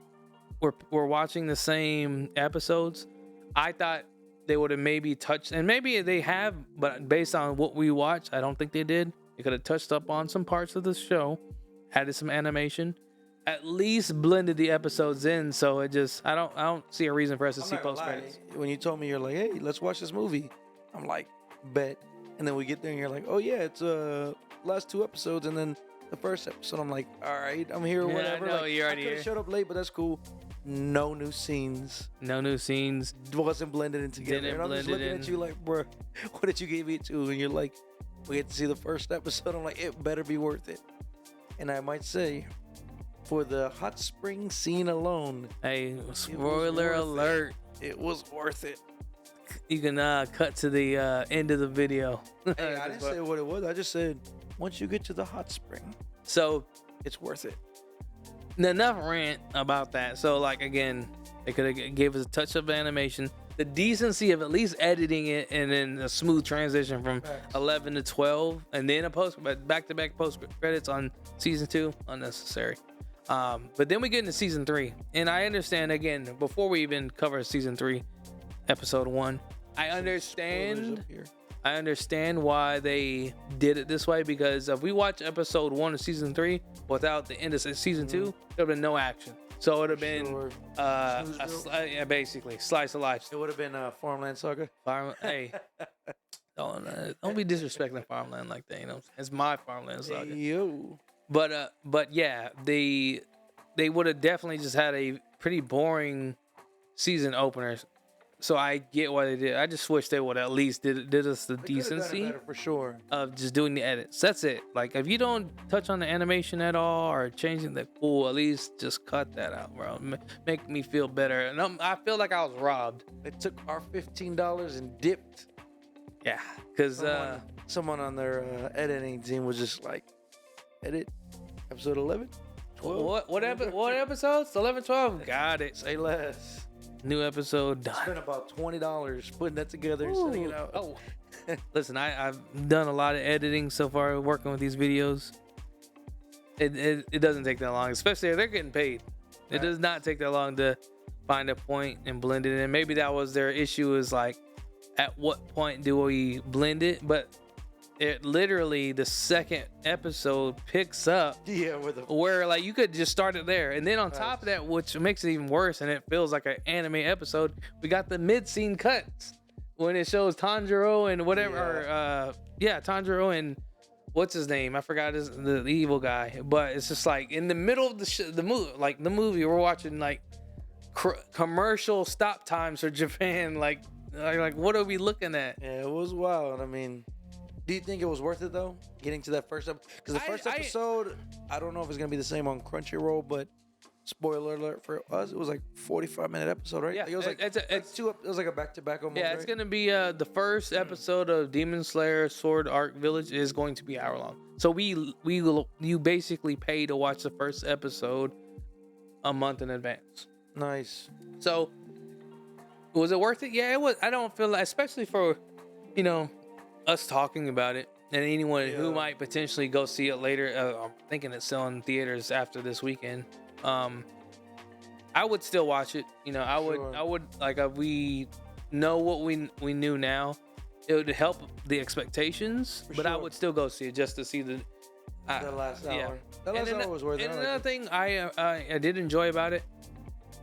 We're watching the same episodes. I thought they would have maybe touched, and maybe they have, but based on what we watched, I don't think they did. They could have touched up on some parts of the show, added some animation, at least blended the episodes in. So it just, I don't see a reason for us to I'm see not gonna post lie. credits. When you told me, you're like, hey, let's watch this movie, I'm like, bet. And then we get there and you're like, oh yeah, it's last 2 episodes and then the first episode. I'm like, all right, I'm here or Yeah, whatever. I know, Like, you're I already could have here. showed up late, but that's cool. No new scenes. No new scenes. Wasn't blended in together. Didn't And I'm just blend it looking at in. you like, bro, what did you give me to? And you're like, we get to see the first episode. I'm like, it better be worth it. And I might say, for the hot spring scene alone, Hey, worth spoiler it. alert. it was worth it. You can cut to the end of the video. Hey, I didn't say what it was. I just said, once you get to the hot spring, So it's worth it. enough rant about that. So like again, they could have gave us a touch of animation, the decency of at least editing it, and then a smooth transition from Facts. 11 to 12, and then a back-to-back post credits on season 2. Unnecessary. But then we get into season 3, and I understand again before we even cover season 3, episode 1. I Spoilers understand. up here. I understand why they did it this way, because if we watch episode 1 of season 3 without the end of season 2, there would have been no action. So it would have been Sure. yeah, basically slice of life. It would have been Farmland Saga. Hey, don't be disrespecting Farmland like that. You know, it's my Farmland saga. Yo. But yeah, they would have definitely just had a pretty boring season opener. So I get why they did. I just wish they would at least did us the They could've done it decency better, for sure. of just doing the edits. That's it. Like if you don't touch on the animation at all or changing the cool, at least just cut that out, bro. Make me feel better. And I feel like I was robbed. They took our $15 and dipped. Yeah, because Someone on their editing team was just like, edit episode 11, 12. what episodes? 11, 12. Got it. Say less. New episode done. Spent about $20 putting that together, sending it out. Oh, listen, I've done a lot of editing so far, working with these videos. It doesn't take that long, especially if they're getting paid. It does not take that long to find a point and blend it in. Maybe that was their issue, is like, at what point do we blend it? But it literally, the second episode picks up Yeah, with a where like you could just start it there, and then on top of that, which makes it even worse and it feels like an anime episode, we got the mid-scene cuts when it shows Tanjiro and whatever, Tanjiro and what's his name, I forgot the evil guy, but it's just like in the middle of the movie we're watching like commercial stop times for Japan, like what are we looking at? Yeah, it was wild. I mean, do you think it was worth it though? Getting to that first episode, because the first episode, I don't know if it's gonna be the same on Crunchyroll, but spoiler alert for us, it was like 45-minute episode, right? Yeah, Like, it was like it was like a back-to-back almost. yeah, it's right? gonna be the first episode of Demon Slayer Sword Art Village is going to be hour long. So you basically pay to watch the first episode a month in advance. Nice. So was it worth it? Yeah, it was. I don't feel like, especially for us talking about it and anyone who Yeah. might potentially go see it later. I'm thinking it's still in theaters after this weekend. I would still watch it. Sure. I would like if we know what we knew now, it would help the expectations. For But I sure. would still go see it just to see the last hour. yeah. That last hour was worth it. And I liked another it. thing I did enjoy about it,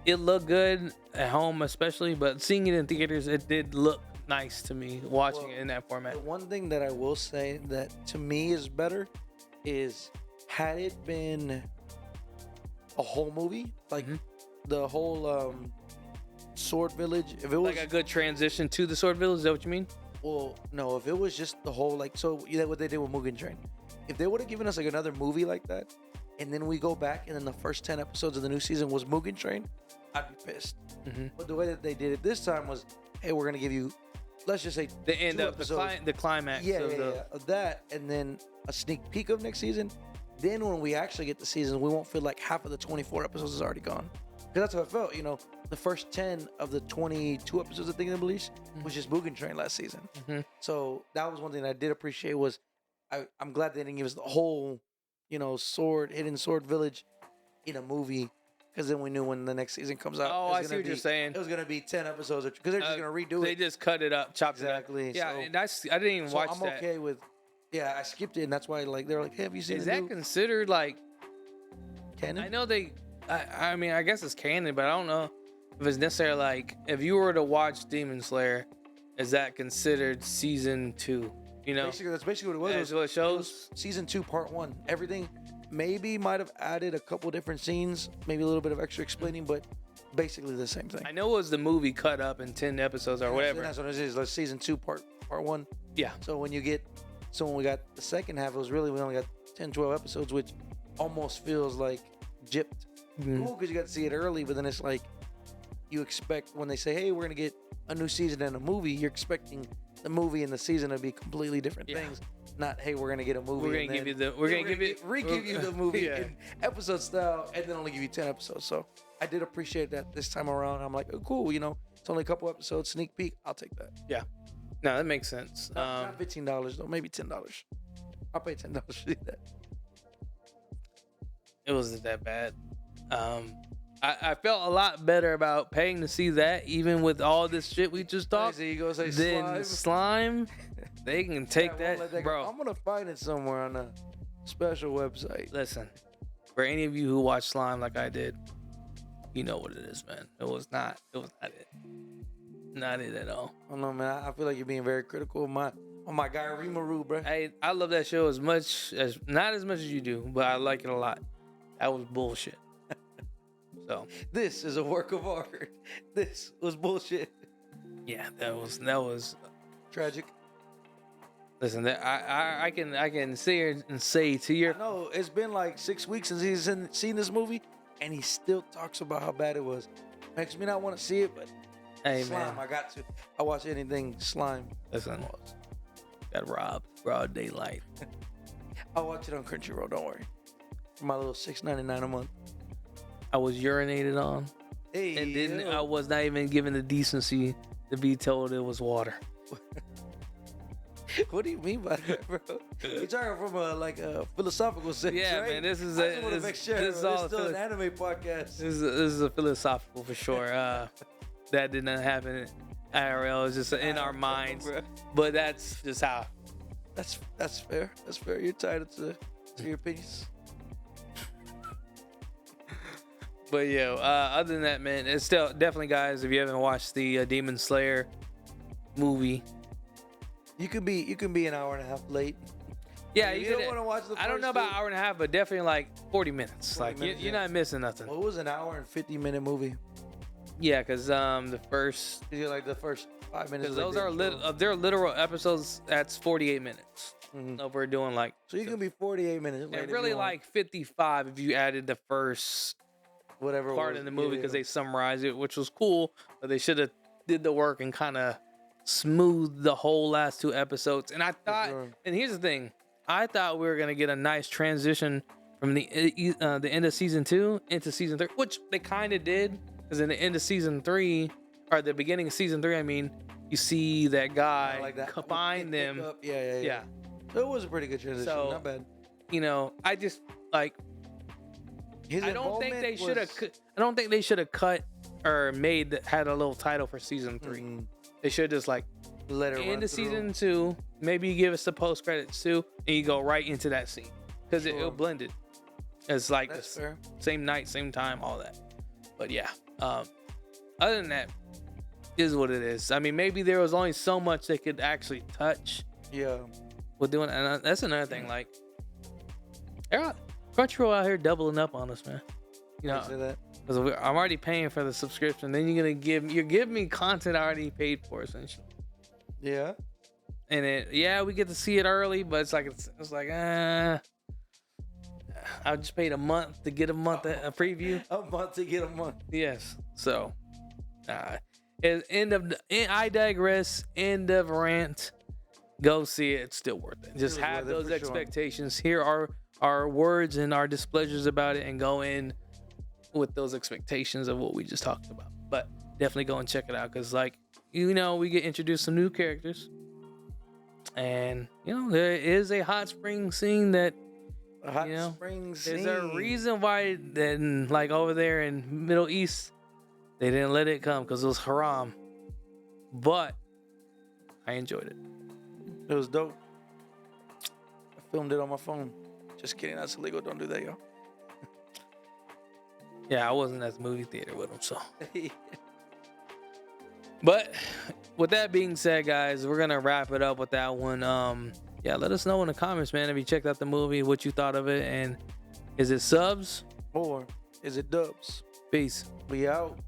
it looked good at home especially, but seeing it in theaters, it did look nice to me watching it in that format. The one thing that I will say that to me is better is had it been a whole movie, like Mhm. the whole Sword Village. If it was Like a good transition to the Sword Village, is that what you mean? well, no, if it was just the whole what they did with Mugen Train. If they would have given us like another movie like that, and then we go back and then the first 10 episodes of the new season was Mugen Train, I'd be pissed. Mhm. But the way that they did it this time was, hey, we're gonna give you, let's just say The end 2 of episodes. the climax Yeah, of yeah, the yeah, of that, and then a sneak peek of next season. Then when we actually get the season, we won't feel like half of the 24 episodes is already gone. Because that's how it felt. The first 10 of the 22 episodes of Thinking of Bleach was just Mugen Train last season. Mhm. So that was one thing I did appreciate was I'm glad they didn't give us the whole, Hidden Sword Village in a movie. Because then we knew when the next season comes out. Oh, it was I see gonna what you're be- saying. It was going to be 10 episodes because they're just going to redo They it. just cut it up, chopped Exactly, it up. Yeah, so- and I didn't even So watch I'm that. okay with. Yeah, I skipped it, and that's why they're like, hey, have you seen Is the that new considered like? canon? I know they. I mean, I guess it's canon, but I don't know if it's necessarily like if you were to watch Demon Slayer, is that considered season 2? Basically, that's basically what it was. That's what it shows. Season 2, part 1. Everything maybe might have added a couple different scenes, maybe a little bit of extra explaining, but basically the same thing. I know it was the movie cut up in 10 episodes or whatever. That's what it is. Like season 2, part 1. Yeah. So when we got the second half, it was really we only got 10, 12 episodes, which almost feels like gypped. Mhm. Cool, because you got to see it early, but then it's like you expect when they say, hey, we're gonna get a new season and a movie, you're expecting the movie and the season to be completely different Yeah. things. Not, hey, we're gonna get a movie. We're and gonna give you then- the. We're Yeah, gonna give you. re-give you the movie Yeah. in episode style, and then only give you 10 episodes. So I did appreciate that this time around. I'm like, oh, cool, it's only a couple episodes, sneak peek. I'll take that. No, that makes sense. Not $15 though, maybe $10. I'll pay $10 to do that. It wasn't that bad. I felt a lot better about paying to see that, even with all this shit we just talked. There you go, say Then slime, they can take Yeah, won't let that, go. bro. I'm gonna find it somewhere on a special website. Listen, for any of you who watch slime like I did, you know what it is, man. It was not it. Not it at all. I don't know, man. I feel like you're being very critical of my guy Rimaru, bro. I love that show as much as not as much as you do, but I like it a lot. That was bullshit. So This is a work of art. This was bullshit. yeah, that was. Tragic. Listen, I can sit here and say to your I know it's been like 6 weeks since he's seen this movie, and he still talks about how bad it was. Makes me not want to see it, but hey slime, man, I got to. I watch anything slime. listen, got robbed, broad daylight. I'll watch it on Crunchyroll. Don't worry. For my little $6.99 a month. I was urinated on, Hey, and then yo. I was not even given the decency to be told it was water. What do you mean by that, bro? You're talking from a philosophical sense, Yeah, right? man, this is I just want to make sure this is bro. all It's still an anime podcast. This is a philosophical for sure. That did not happen IRL. It's just in our minds, Bro. but that's just how. That's fair. That's fair. You're entitled to your opinions. But yeah, other than that, man, it's still definitely, guys. If you haven't watched the Demon Slayer movie, You can be an hour and a half late. yeah, If you you don't could. want to watch the I don't first know about two- hour and a half, but definitely like 40 minutes. 40 Like minutes, you're yeah. not missing nothing. Well, it was an hour and 50-minute movie. Yeah, because the first, You like the first 5 minutes. because like those the are intro. of their literal episodes. That's 48 minutes. Mhm. So we're doing like, So you can be 48 minutes late. and if really you want. like 55 if you added the first whatever it part was. in the movie Yeah, because they summarized it, which was cool. But they should have did the work and kind of smoothed the whole last 2 episodes. And I thought, sure. and here's the thing, I thought we were gonna get a nice transition from the end of season 2 into season 3, which they kind of did. Because in the end of season 3, or the beginning of season 3, I mean, you see that guy like that. combine them. Yeah. So it was a pretty good transition. So, Not bad. you know, I just like. His I don't think they should have. was- I don't think they should have cut or had a little title for season 3. Mhm. They should just like Let it run end of through. season 2. Maybe you give us the post credits too, and you go right into that scene because Sure. it'll blend it. It's like That's the fair. same night, same time, all that. But yeah, other than that, is what it is. I mean, maybe there was only so much they could actually touch Yeah. with doing, and that's another thing. Like, Crunchyroll out here doubling up on us, man. You I know, say that. because I'm already paying for the subscription. Then you're giving me content I already paid for, essentially. Yeah. And we get to see it early, but it's like I just paid a month to get a preview. A month to get a month. Yes. So, I digress. End of rant. Go see it. It's still worth it. Just It was have worth it those for sure. expectations. Here are our words and our displeasures about it, and go in with those expectations of what we just talked about. But definitely go and check it out because, like, we get introduced to new characters, and there is a hot spring scene that. A hot spring scene. There's a reason why then, like, over there in Middle East, they didn't let it come because it was haram. But I enjoyed it. It was dope. I filmed it on my phone. Just kidding. That's illegal. Don't do that, y'all. Yeah, I wasn't at the movie theater with them, so. But with that being said, guys, we're gonna wrap it up with that one. Let us know in the comments, man, if you checked out the movie, what you thought of it, and is it subs? Or is it dubs? Peace. We out.